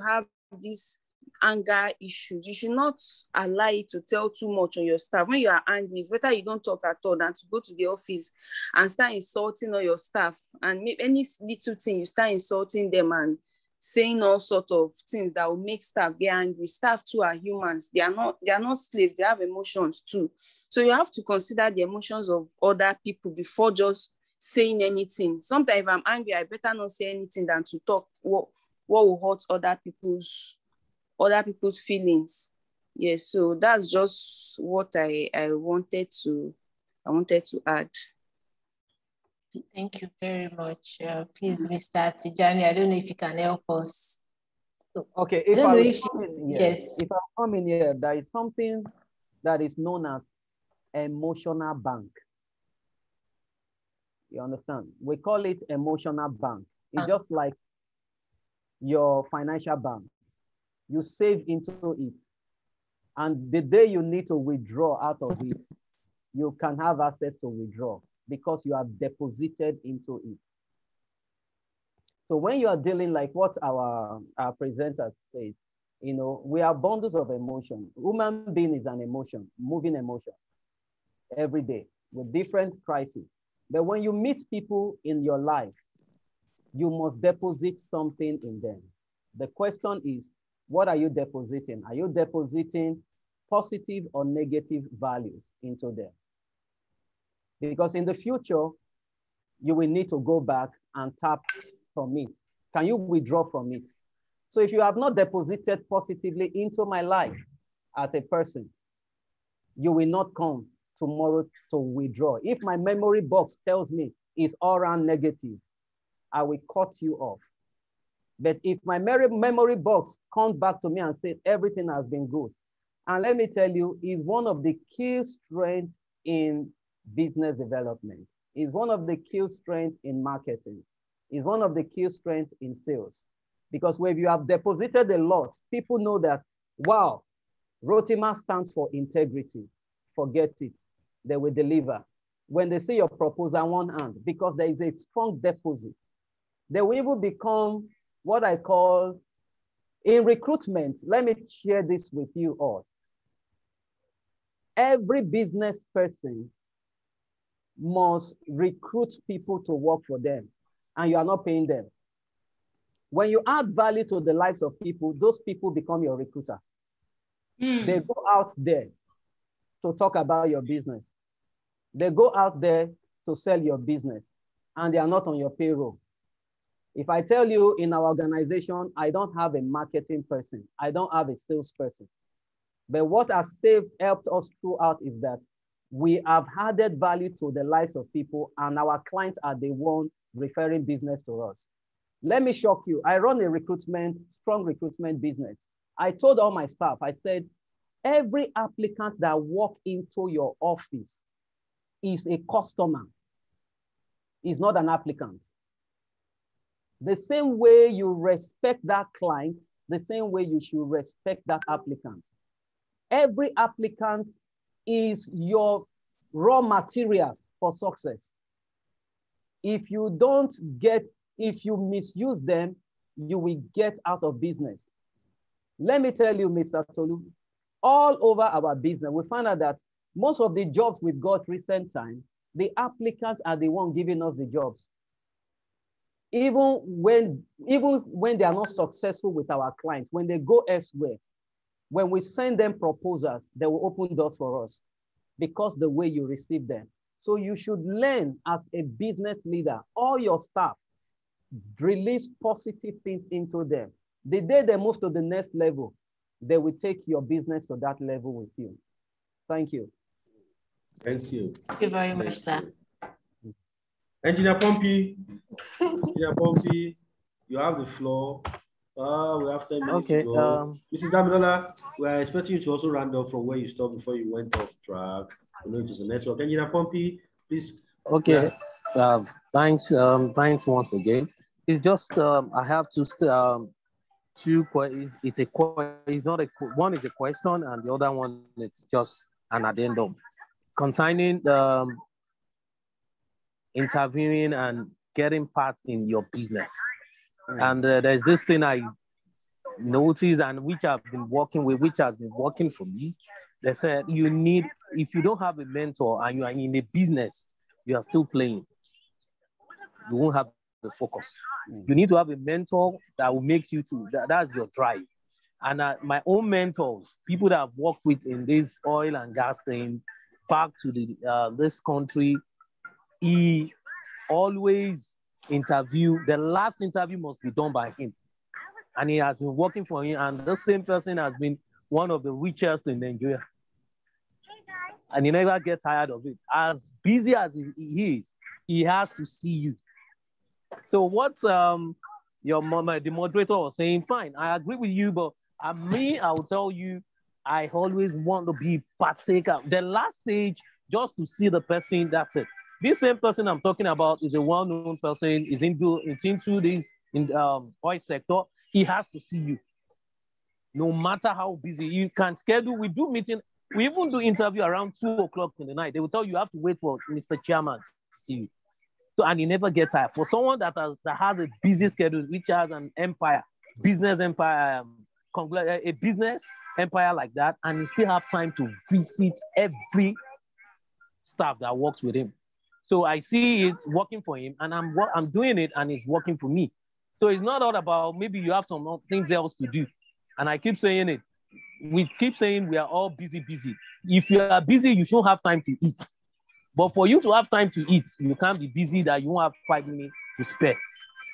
have these anger issues, you should not allow it to tell too much on your staff. When you are angry, it's better you don't talk at all than to go to the office and start insulting all your staff. And any little thing, you start insulting them and saying all sorts of things that will make staff get angry. Staff too are humans. They are not slaves. They have emotions too. So you have to consider the emotions of other people before just saying anything. Sometimes if I'm angry, I better not say anything than to talk what will hurt other people's feelings. Yes, so that's just what I wanted to add. Thank you very much. Please, Mr. Tijani, I don't know if you can help us. Okay, if I come in here, there is something that is known as emotional bank. You understand? We call it emotional bank. It's just like your financial bank. You save into it. And the day you need to withdraw out of it, you can have access to withdraw because you have deposited into it. So when you are dealing like what our presenter says, you know, we are bundles of emotion. Human being is an emotion, moving emotion every day with different crises. But when you meet people in your life, you must deposit something in them. The question is, what are you depositing? Are you depositing positive or negative values into them? Because in the future, you will need to go back and tap from it. Can you withdraw from it? So if you have not deposited positively into my life as a person, you will not come tomorrow to withdraw. If my memory box tells me it's all around negative, I will cut you off. But if my memory box comes back to me and says everything has been good, and let me tell you, is one of the key strengths in business development, is one of the key strengths in marketing, is one of the key strengths in sales. Because when you have deposited a lot, people know that, wow, Rotimax stands for integrity. Forget it. They will deliver. When they see your proposal on one hand, because there is a strong deposit, they will even become what I call in recruitment. Let me share this with you all. Every business person must recruit people to work for them, and you are not paying them. When you add value to the lives of people, those people become your recruiter. They go out there to talk about your business. They go out there to sell your business, and they are not on your payroll. If I tell you in our organization, I don't have a marketing person, I don't have a salesperson. But what has helped us throughout is that we have added value to the lives of people, and our clients are the ones referring business to us. Let me shock you. I run a strong recruitment business. I told all my staff, I said, every applicant that walks into your office is a customer, is not an applicant. The same way you respect that client, the same way you should respect that applicant. Every applicant is your raw materials for success. If you misuse them, you will get out of business. Let me tell you, Mr. Tolu, all over our business, we found out that most of the jobs we've got recent time, the applicants are the ones giving us the jobs. Even when they are not successful with our clients, when they go elsewhere, when we send them proposals, they will open doors for us because the way you receive them. So you should learn as a business leader, all your staff, release positive things into them. The day they move to the next level, they will take your business to that level with you. Thank you. Thank you. Thank you very much, sir. Engineer Pompey, you have the floor. We have 10 minutes Okay. to go. Mrs. Damilola, we are expecting you to also round up from where you stopped before you went off track. I know it is a network. Engineer Pompey, please. Okay. Yeah. Thanks. Thanks once again. It's just I have to two questions. It's not a one is a question and the other one it's just an addendum concerning interviewing and getting part in your business. And there's this thing I noticed and which I've been working with, which has been working for me. They said you need, if you don't have a mentor and you are in a business, you are still playing, you won't have the focus. You need to have a mentor that will make you to, that's your drive. And my own mentors, people that I've worked with in this oil and gas thing, back to this country, he always interview, the last interview must be done by him. And he has been working for him. And the same person has been one of the richest in Nigeria. And he never gets tired of it. As busy as he is, he has to see you. So what the moderator was saying, fine, I agree with you, but me, I will tell you, I always want to be partaker. The last stage, just to see the person, that's it. This same person I'm talking about is a well-known person, is into this in oil sector. He has to see you. No matter how busy, you can schedule, we do meeting, we even do interview around 2 o'clock in the night. They will tell you have to wait for Mr. Chairman to see you. So, and he never gets tired. For someone that has a busy schedule, which has an empire, business empire, a business empire like that, and he still have time to visit every staff that works with him. So I see it working for him, and I'm doing it, and it's working for me. So it's not all about maybe you have some things else to do. And I keep saying it. We keep saying we are all busy. If you are busy, you shouldn't have time to eat. But for you to have time to eat, you can't be busy that you won't have 5 minutes to spare.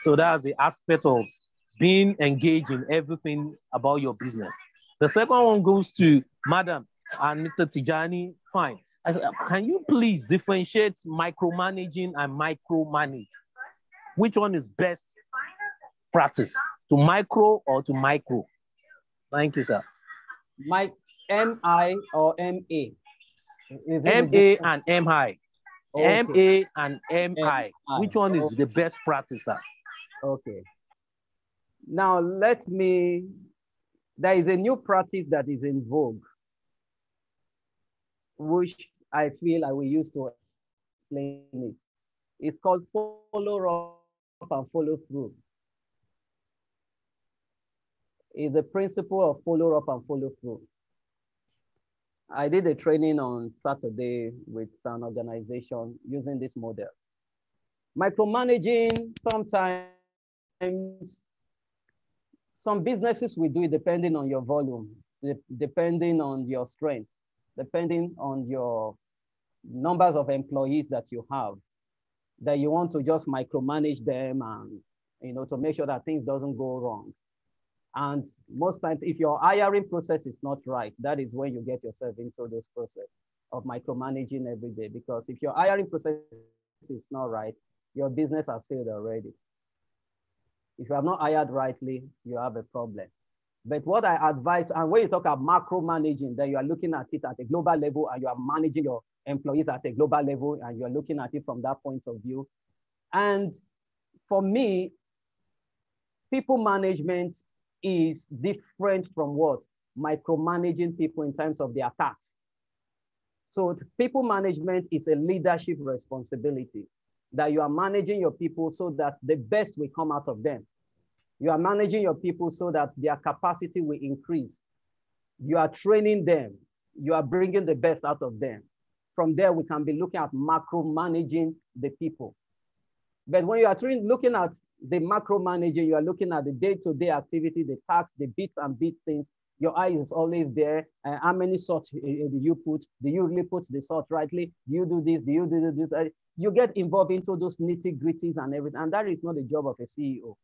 So that's the aspect of being engaged in everything about your business. The second one goes to Madam and Mr. Tijani. Fine. Can you please differentiate micromanaging and micromanage? Which one is best practice? To micro or to micro? Thank you, sir. M-I or M-A? M-A and M-I. Okay. M-A and M-I. Which one is the best practice, sir? Okay. Now there is a new practice that is in vogue, which I feel I will use to explain it. It's called follow up and follow through. It's the principle of follow up and follow through. I did a training on Saturday with an organization using this model. Micromanaging, sometimes some businesses will do it depending on your volume, depending on your strength, depending on your numbers of employees that you have, that you want to just micromanage them and to make sure that things doesn't go wrong. And most times, if your hiring process is not right, that is when you get yourself into this process of micromanaging every day. Because if your hiring process is not right, your business has failed already. If you have not hired rightly, you have a problem. But what I advise, and when you talk about macro managing, then you are looking at it at a global level and you are managing your employees at a global level and you are looking at it from that point of view. And for me, people management is different from what? Micromanaging people in terms of their tasks. So people management is a leadership responsibility, that you are managing your people so that the best will come out of them. You are managing your people so that their capacity will increase. You are training them. You are bringing the best out of them. From there, we can be looking at macro managing the people. But when you are looking at the macro managing, you are looking at the day-to-day activity, the tasks, the bits and bits things. Your eye is always there. How many sorts do you put? Do you really put the sort rightly? Do you do this? Do you do this? You get involved into those nitty-gritties and everything. And that is not the job of a CEO.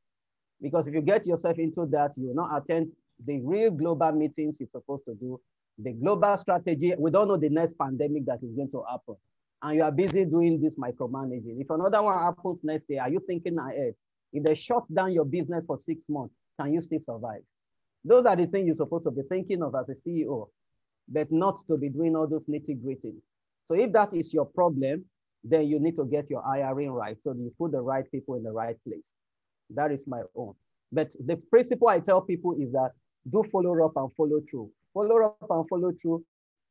Because if you get yourself into that, you will not attend the real global meetings you're supposed to do, the global strategy. We don't know the next pandemic that is going to happen. And you are busy doing this micromanaging. If another one happens next day, are you thinking ahead? If they shut down your business for 6 months, can you still survive? Those are the things you're supposed to be thinking of as a CEO, but not to be doing all those nitty-gritty. So if that is your problem, then you need to get your hiring right, so you put the right people in the right place. That is my own. But the principle I tell people is that do follow up and follow through. Follow up and follow through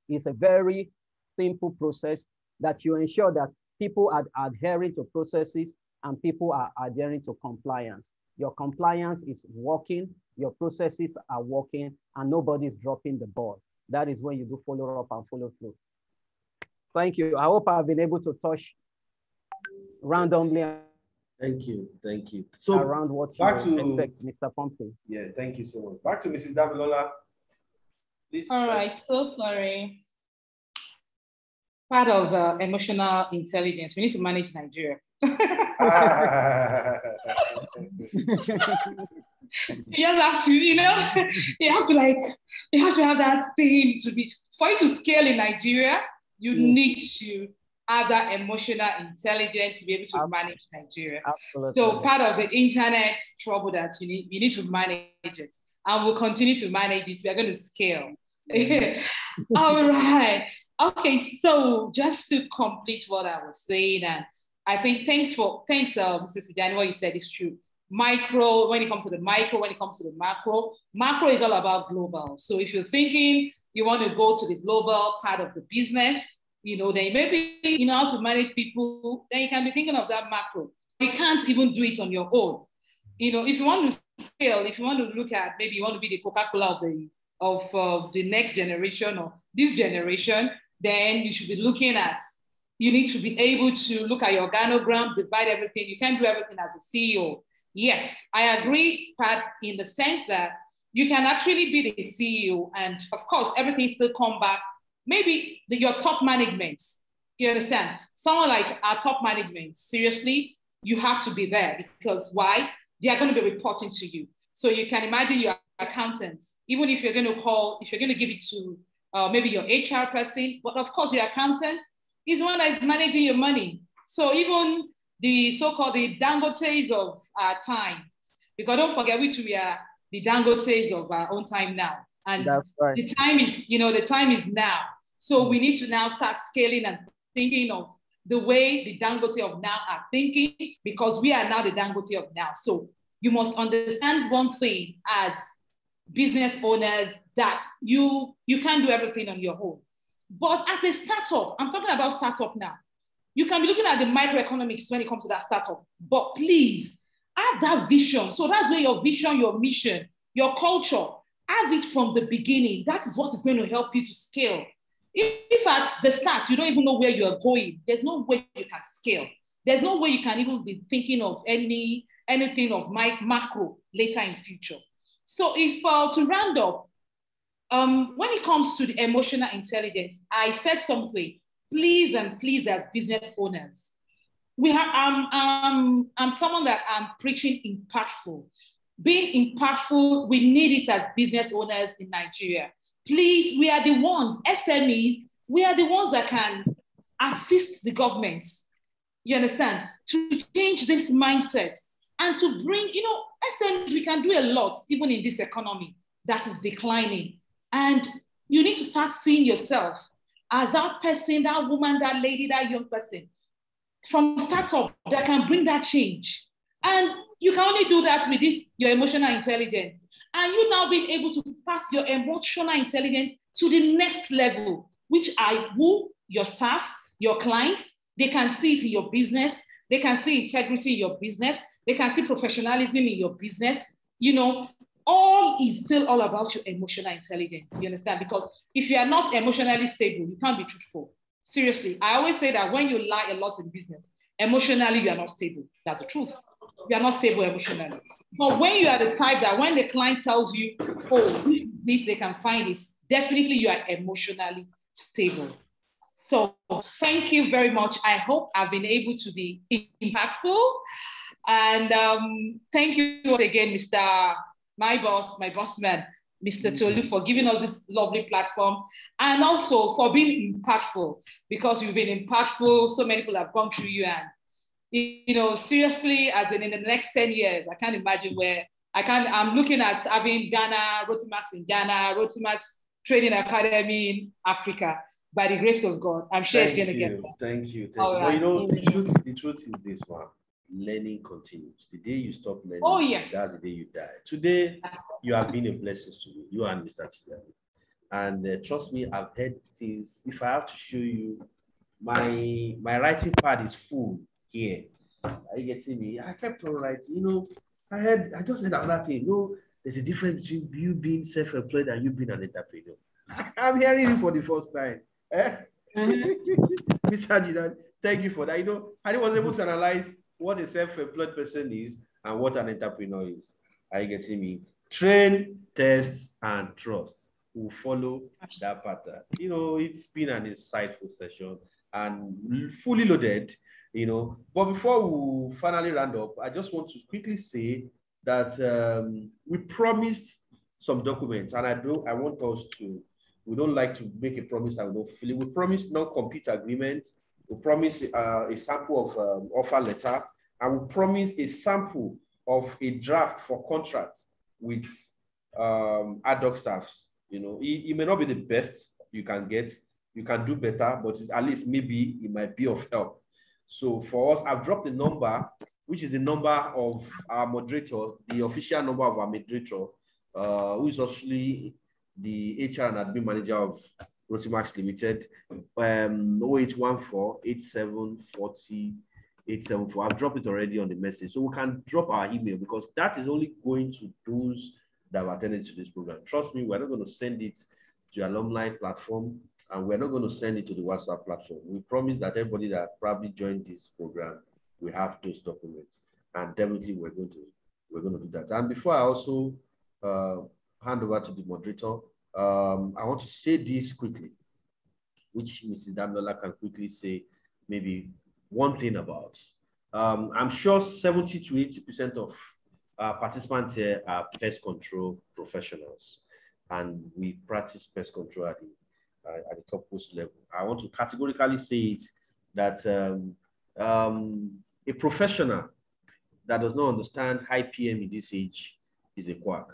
is a very simple process that you ensure that people are adhering to processes and people are adhering to compliance. Your compliance is working, your processes are working, and nobody's dropping the ball. That is when you do follow up and follow through. Thank you. I hope I've been able to touch randomly. Thank you. Thank you. So around what you expect, Mr. Pompey. Yeah, thank you so much. Back to Mrs. Damilola. Please. All right, so sorry. Part of emotional intelligence, we need to manage Nigeria. You have to, you have to have that thing to be, for you to scale in Nigeria, you need to have that emotional intelligence to be able to manage Nigeria. Absolutely. So part of the internet trouble that you need to manage it, and we'll continue to manage it. We are going to scale. All right. Okay, so just to complete what I was saying, and I think thanks, Mr. Tijani, what you said is true. Micro, when it comes to the micro, when it comes to the macro is all about global. So if you're thinking you want to go to the global part of the business, then maybe how to manage people, then you can be thinking of that macro. You can't even do it on your own. If you want to scale, if you want to look at, maybe you want to be the Coca-Cola of the next generation or this generation, then you should be looking at, you need to be able to look at your organogram, divide everything. You can't do everything as a CEO. Yes, I agree, Pat, in the sense that you can actually be the CEO, and of course, everything still come back. Maybe your top management, you understand? Someone like our top management, seriously, you have to be there, because why? They are going to be reporting to you. So you can imagine your accountants, even if you're going to give it to maybe your HR person, but of course your accountant is one that is managing your money. So even the so-called the Dangotes of our time, because don't forget we are the Dangotes of our own time now. And that's right. The time is now. So we need to now start scaling and thinking of the way the Dangote of now are thinking, because we are now the Dangote of now. So you must understand one thing as business owners, that you can't do everything on your own. But as a startup, I'm talking about startup now, you can be looking at the microeconomics when it comes to that startup, but please have that vision. So that's where your vision, your mission, your culture, have it from the beginning. That is what is going to help you to scale. If at the start, you don't even know where you are going, there's no way you can scale. There's no way you can even be thinking of anything of macro later in future. So if to round up, when it comes to the emotional intelligence, I said something, please as business owners, I'm someone that I'm preaching impactful. Being impactful, we need it as business owners in Nigeria. Please, we are the ones, SMEs, we are the ones that can assist the governments, you understand, to change this mindset and to bring, SMEs, we can do a lot, even in this economy that is declining. And you need to start seeing yourself as that person, that woman, that lady, that young person from startup that can bring that change. And you can only do that with your emotional intelligence. And you now being able to pass your emotional intelligence to the next level, which your staff, your clients, they can see it in your business. They can see integrity in your business. They can see professionalism in your business. All is still all about your emotional intelligence. You understand? Because if you are not emotionally stable, you can't be truthful. Seriously, I always say that when you lie a lot in business, emotionally, you are not stable. That's the truth. You are not stable emotionally. But when you are the type that when the client tells you, if they can find it, definitely you are emotionally stable. So thank you very much. I hope I've been able to be impactful. And thank you once again, my boss man, Mr. Tolu, for giving us this lovely platform, and also for being impactful, because you've been impactful. So many people have gone through you, and seriously, as in the next 10 years, I can't imagine where I'm looking at having Ghana, Rotimax in Ghana, Rotimax Training Academy in Africa. By the grace of God, I'm sure it's going to get better. Thank you. Right. But you know, the truth is this one. Learning continues. The day you stop learning, that's the day you die. Today, you have been a blessing to me, you and Mr. Tijani. And trust me, I've heard things. If I have to show you, my writing pad is full here. Are you getting me? I kept on writing. You know, I just said another thing. You know, there's a difference between you being self-employed and you being an entrepreneur. I'm hearing it for the first time. Mr. Tijani, thank you for that. You know, I was able to analyze what a self-employed person is and what an entrepreneur is. Are you getting me? Train, test, and trust will follow that pattern. You know, it's been an insightful session and fully loaded, you know. But before we finally round up, I just want to quickly say that we promised some documents, and I want us to, we don't like to make a promise that we don't fulfill it. We promised non-compete agreements. We promised a sample of offer letter, and we promised a sample of a draft for contracts with ad hoc staffs. You know, it may not be the best you can get. You can do better, but at least maybe it might be of help. So for us, I've dropped the number, which is the number of our moderator, the official number of our moderator, who is actually the HR and admin manager of Rotimax Limited, 0814-8740-874. I've dropped it already on the message. So we can drop our email because that is only going to those that have attended to this program. Trust me, we're not going to send it to the alumni platform, and we're not going to send it to the WhatsApp platform. We promise that everybody that probably joined this program, we have those documents, and definitely we're going to do that. And before I also hand over to the moderator, I want to say this quickly, which Mrs. Damilola can quickly say maybe one thing about. I'm sure 70 to 80% of participants here are pest control professionals, and we practice pest control at the top post level. I want to categorically say it that a professional that does not understand high PM in this age is a quack.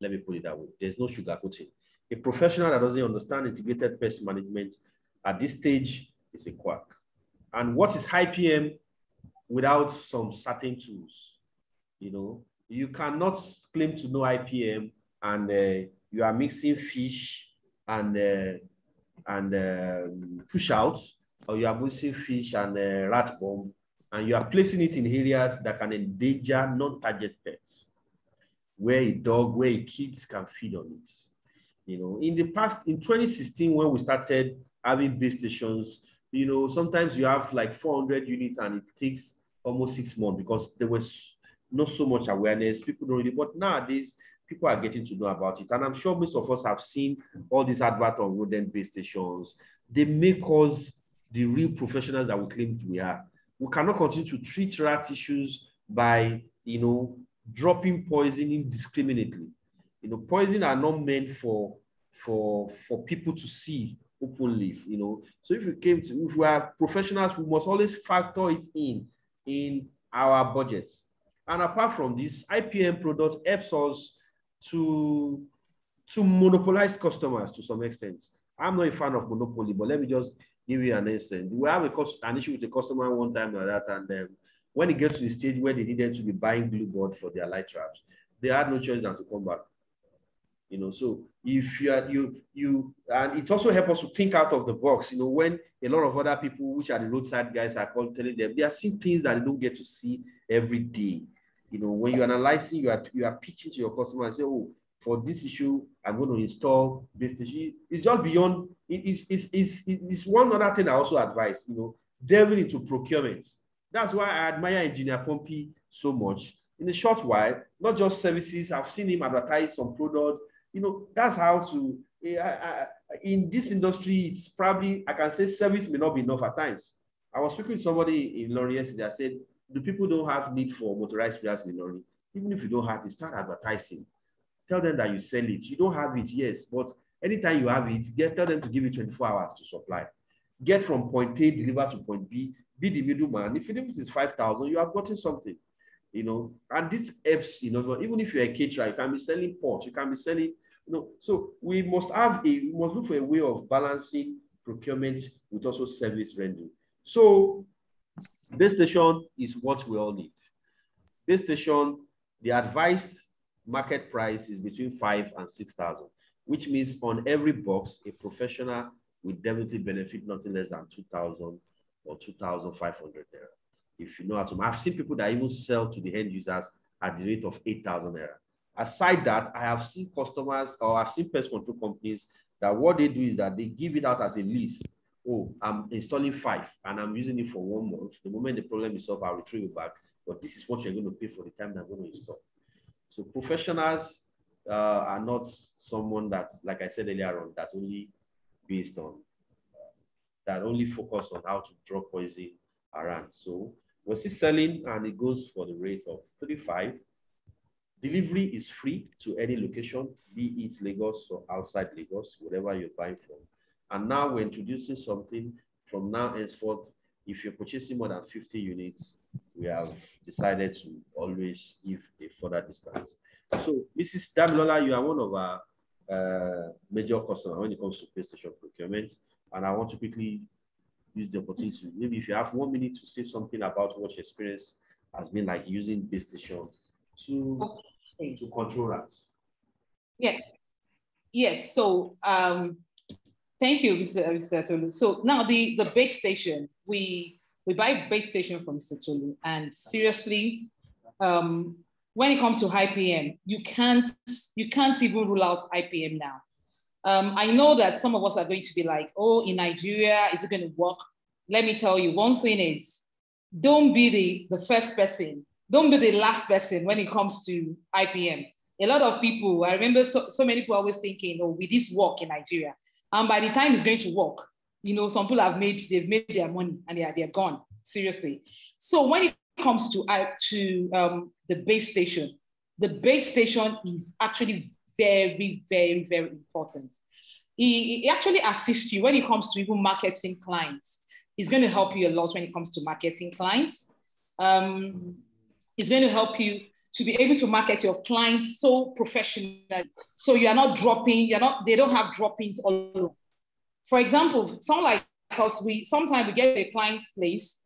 Let me put it that way. There's no sugarcoating. A professional that doesn't understand integrated pest management at this stage is a quack. And what is high PM without some certain tools? You know, you cannot claim to know IPM and you are mixing fish and push out, or you are mixing fish and rat bomb, and you are placing it in areas that can endanger non-target pets, where a dog, where kids can feed on it. You know, in the past, in 2016, when we started having base stations, you know, sometimes you have like 400 units and it takes almost 6 months because there was not so much awareness. People don't really, but nowadays, people are getting to know about it. And I'm sure most of us have seen all these adverts on rodent base stations. They make us the real professionals that we claim we are. We cannot continue to treat rat issues by, you know, dropping poison indiscriminately. You know, poison are not meant for people to see openly, you know. So if we have professionals, we must always factor it in our budgets. And apart from this, IPM product helps us to monopolize customers to some extent. I'm not a fan of monopoly, but let me just give you an instance. We have an issue with the customer one time like that, and when it gets to the stage where they needed to be buying glue board for their light traps, they had no choice than to come back. You know, so if and it also helps us to think out of the box. You know, when a lot of other people, which are the roadside guys, are telling them they are seeing things that they don't get to see every day. You know, when you're analyzing, you are pitching to your customer and say, oh, for this issue, I'm going to install this issue. It's just beyond. It's one other thing I also advise. You know, delving into procurement. That's why I admire Engineer Pompey so much. In a short while, not just services, I've seen him advertise some products. You know, that's how to, in this industry, it's probably, I can say service may not be enough at times. I was speaking to somebody in Ilorin yesterday. I said, the people don't have need for motorized sprayers in Ilorin. Even if you don't have it, start advertising. Tell them that you sell it. You don't have it, yes, but anytime you have it, tell them to give you 24 hours to supply. Get from point A, deliver to point B, be the middleman. If it is 5,000, you have gotten something. you know, and this helps, you know, even if you're a caterer, you can be selling pot, you can be selling, you know, so we must look for a way of balancing procurement with also service rendering. So base station is what we all need. Base station, the advised market price is between 5,000 and 6,000, which means on every box, a professional will definitely benefit nothing less than 2,000 or 2,500 naira. If you know how to, I've seen people that even sell to the end users at the rate of 8,000 naira. Aside that, I have seen customers, or I've seen pest control companies that what they do is that they give it out as a lease. Oh, I'm installing 5 and I'm using it for 1 month. The moment the problem is solved, I'll retrieve it back. But this is what you're going to pay for the time that I'm going to install. So professionals are not someone that, like I said earlier on, that only based on, that only focus on how to draw poison around. So we're still selling, and it goes for the rate of 35. Delivery is free to any location, be it Lagos or outside Lagos, whatever you're buying from. And now we're introducing something from now henceforth. If you're purchasing more than 50 units, we have decided to always give a further discount. So, Mrs. Damilola, you are one of our major customers when it comes to pest station procurement. And I want to quickly use the opportunity to, maybe if you have 1 minute to say something about what your experience has been like using base station to control rats. Yes. Yes. So thank you, Mr. Tolu. So now the bait station, we buy bait station from Mr. Tolu, and seriously, when it comes to IPM, you can't even rule out IPM now. I know that some of us are going to be like, oh, in Nigeria, is it going to work? Let me tell you, one thing is, don't be the first person. Don't be the last person when it comes to IPM. A lot of people, I remember so many people always thinking, oh, will this work in Nigeria? And by the time it's going to work, you know, some people they've made their money and they're gone, seriously. So when it comes to the base station is actually very, very, very important. It actually assists you when it comes to even marketing clients. It's going to help you a lot when it comes to marketing clients. It's going to help you to be able to market your clients so professionally. So you are not dropping, they don't have droppings all over. For example, someone like us, sometimes we get to a client's place,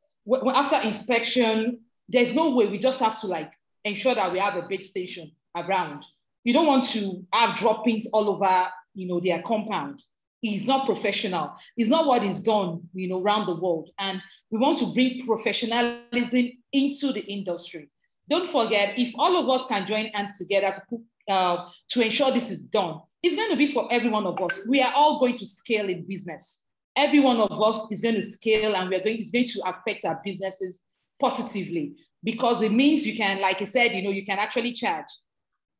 after inspection, there's no way, we just have to like ensure that we have a bait station around. You don't want to have droppings all over, you know, their compound. It's not professional. It's not what is done, you know, around the world. And we want to bring professionalism into the industry. Don't forget, if all of us can join hands together to ensure this is done, it's going to be for every one of us. We are all going to scale in business. Every one of us is going to scale, and it's going to affect our businesses positively, because it means you can, like I said, you know, you can actually charge.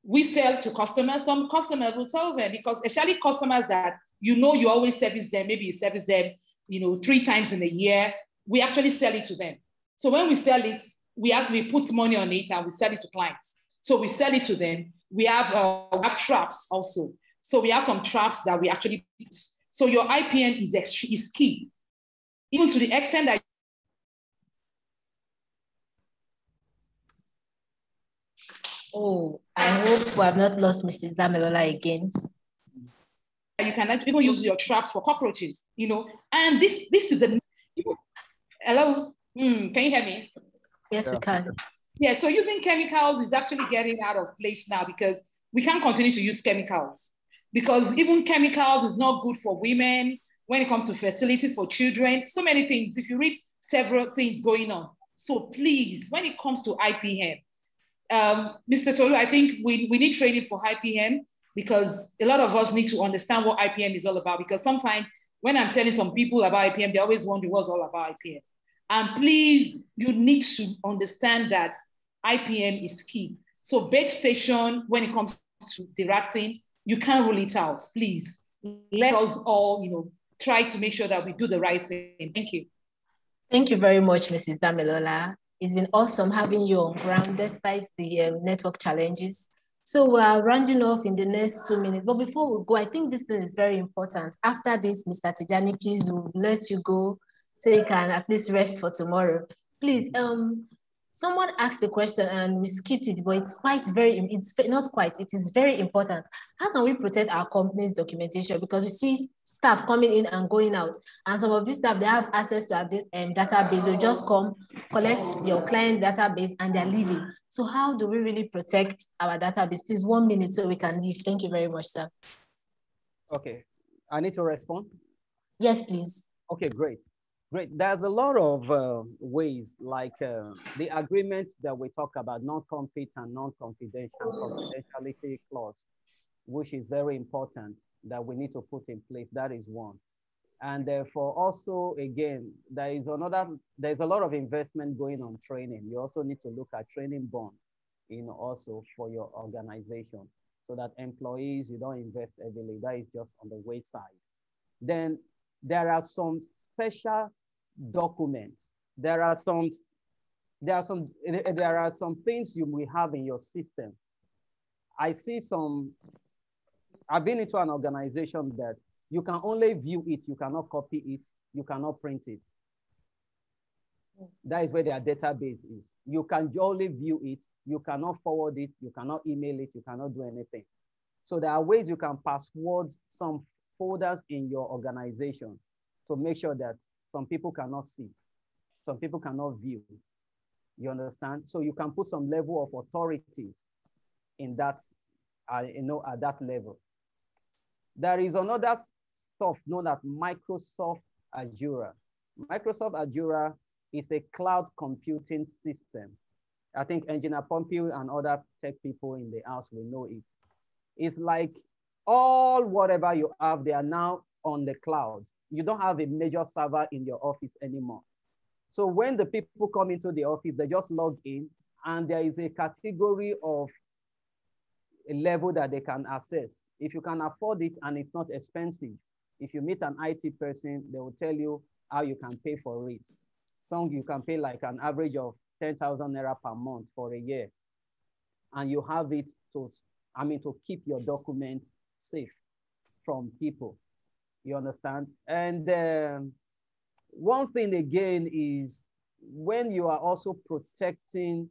We sell to customers. Some customers will tell them, because especially customers that, you know, you always service them, maybe you service them, you know, 3 times in a year, we actually sell it to them. So when we sell it, we put money on it and we sell it to clients. So we sell it to them. We have traps also. So we have some traps that we actually put. So your IPM is key, even to the extent that oh, I hope we have not lost Mrs. Damilola again. You can even use your traps for cockroaches, you know. And this is the, hello, can you hear me? Yes, we can. Yeah, so using chemicals is actually getting out of place now, because we can't continue to use chemicals, because even chemicals is not good for women when it comes to fertility for children, so many things. If you read several things going on. So please, when it comes to IPM, Mr. Tolu, I think we need training for IPM, because a lot of us need to understand what IPM is all about, because sometimes when I'm telling some people about IPM, they always wonder what's all about IPM. And please, you need to understand that IPM is key. So bait station, when it comes to the ratting, you can't rule it out. Please, let us all, you know, try to make sure that we do the right thing. Thank you. Thank you very much, Mrs. Damilola. It's been awesome having you on ground despite the network challenges. So we're rounding off in the next 2 minutes. But before we go, I think this thing is very important. After this, Mr. Tijani, please, we'll let you go so you can at least rest for tomorrow. Please, Someone asked the question and we skipped it, but it's not quite, it is very important. How can we protect our company's documentation? Because we see staff coming in and going out, and some of these staff, they have access to our database. They just come, collect your client database, and they're leaving. So how do we really protect our database? Please, 1 minute so we can leave. Thank you very much, sir. Okay, I need to respond? Yes, please. Okay, great. Great. There's a lot of ways, like the agreements that we talk about, non-compete and confidentiality clause, which is very important that we need to put in place. That is one. And therefore, also, again, there's a lot of investment going on training. You also need to look at training bond, also for your organization, so that employees, you don't invest heavily. That is just on the wayside. Then there are some special documents. There are some things you will have in your system. I've been into an organization that you can only view it, you cannot copy it, you cannot print it. That is where their database is. You can only view it, you cannot forward it, you cannot email it, you cannot do anything. So there are ways you can password some folders in your organization to make sure that some people cannot see, some people cannot view. You understand? So you can put some level of authorities in that, at that level. There is another stuff known as Microsoft Azure. Microsoft Azure is a cloud computing system. I think Engineer Pompeo and other tech people in the house will know it. It's like all whatever you have, they are now on the cloud. You don't have a major server in your office anymore. So when the people come into the office, they just log in and there is a category of a level that they can access. If you can afford it and it's not expensive, if you meet an IT person, they will tell you how you can pay for it. Some you can pay like an average of 10,000 Naira per month for a year. And you have it to keep your documents safe from people. You understand? And one thing again is when you are also protecting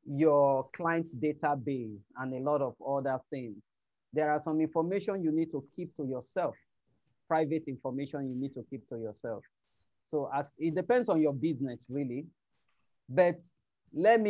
your client's database and a lot of other things, there are some information you need to keep to yourself, private information you need to keep to yourself. So it depends on your business really, but let me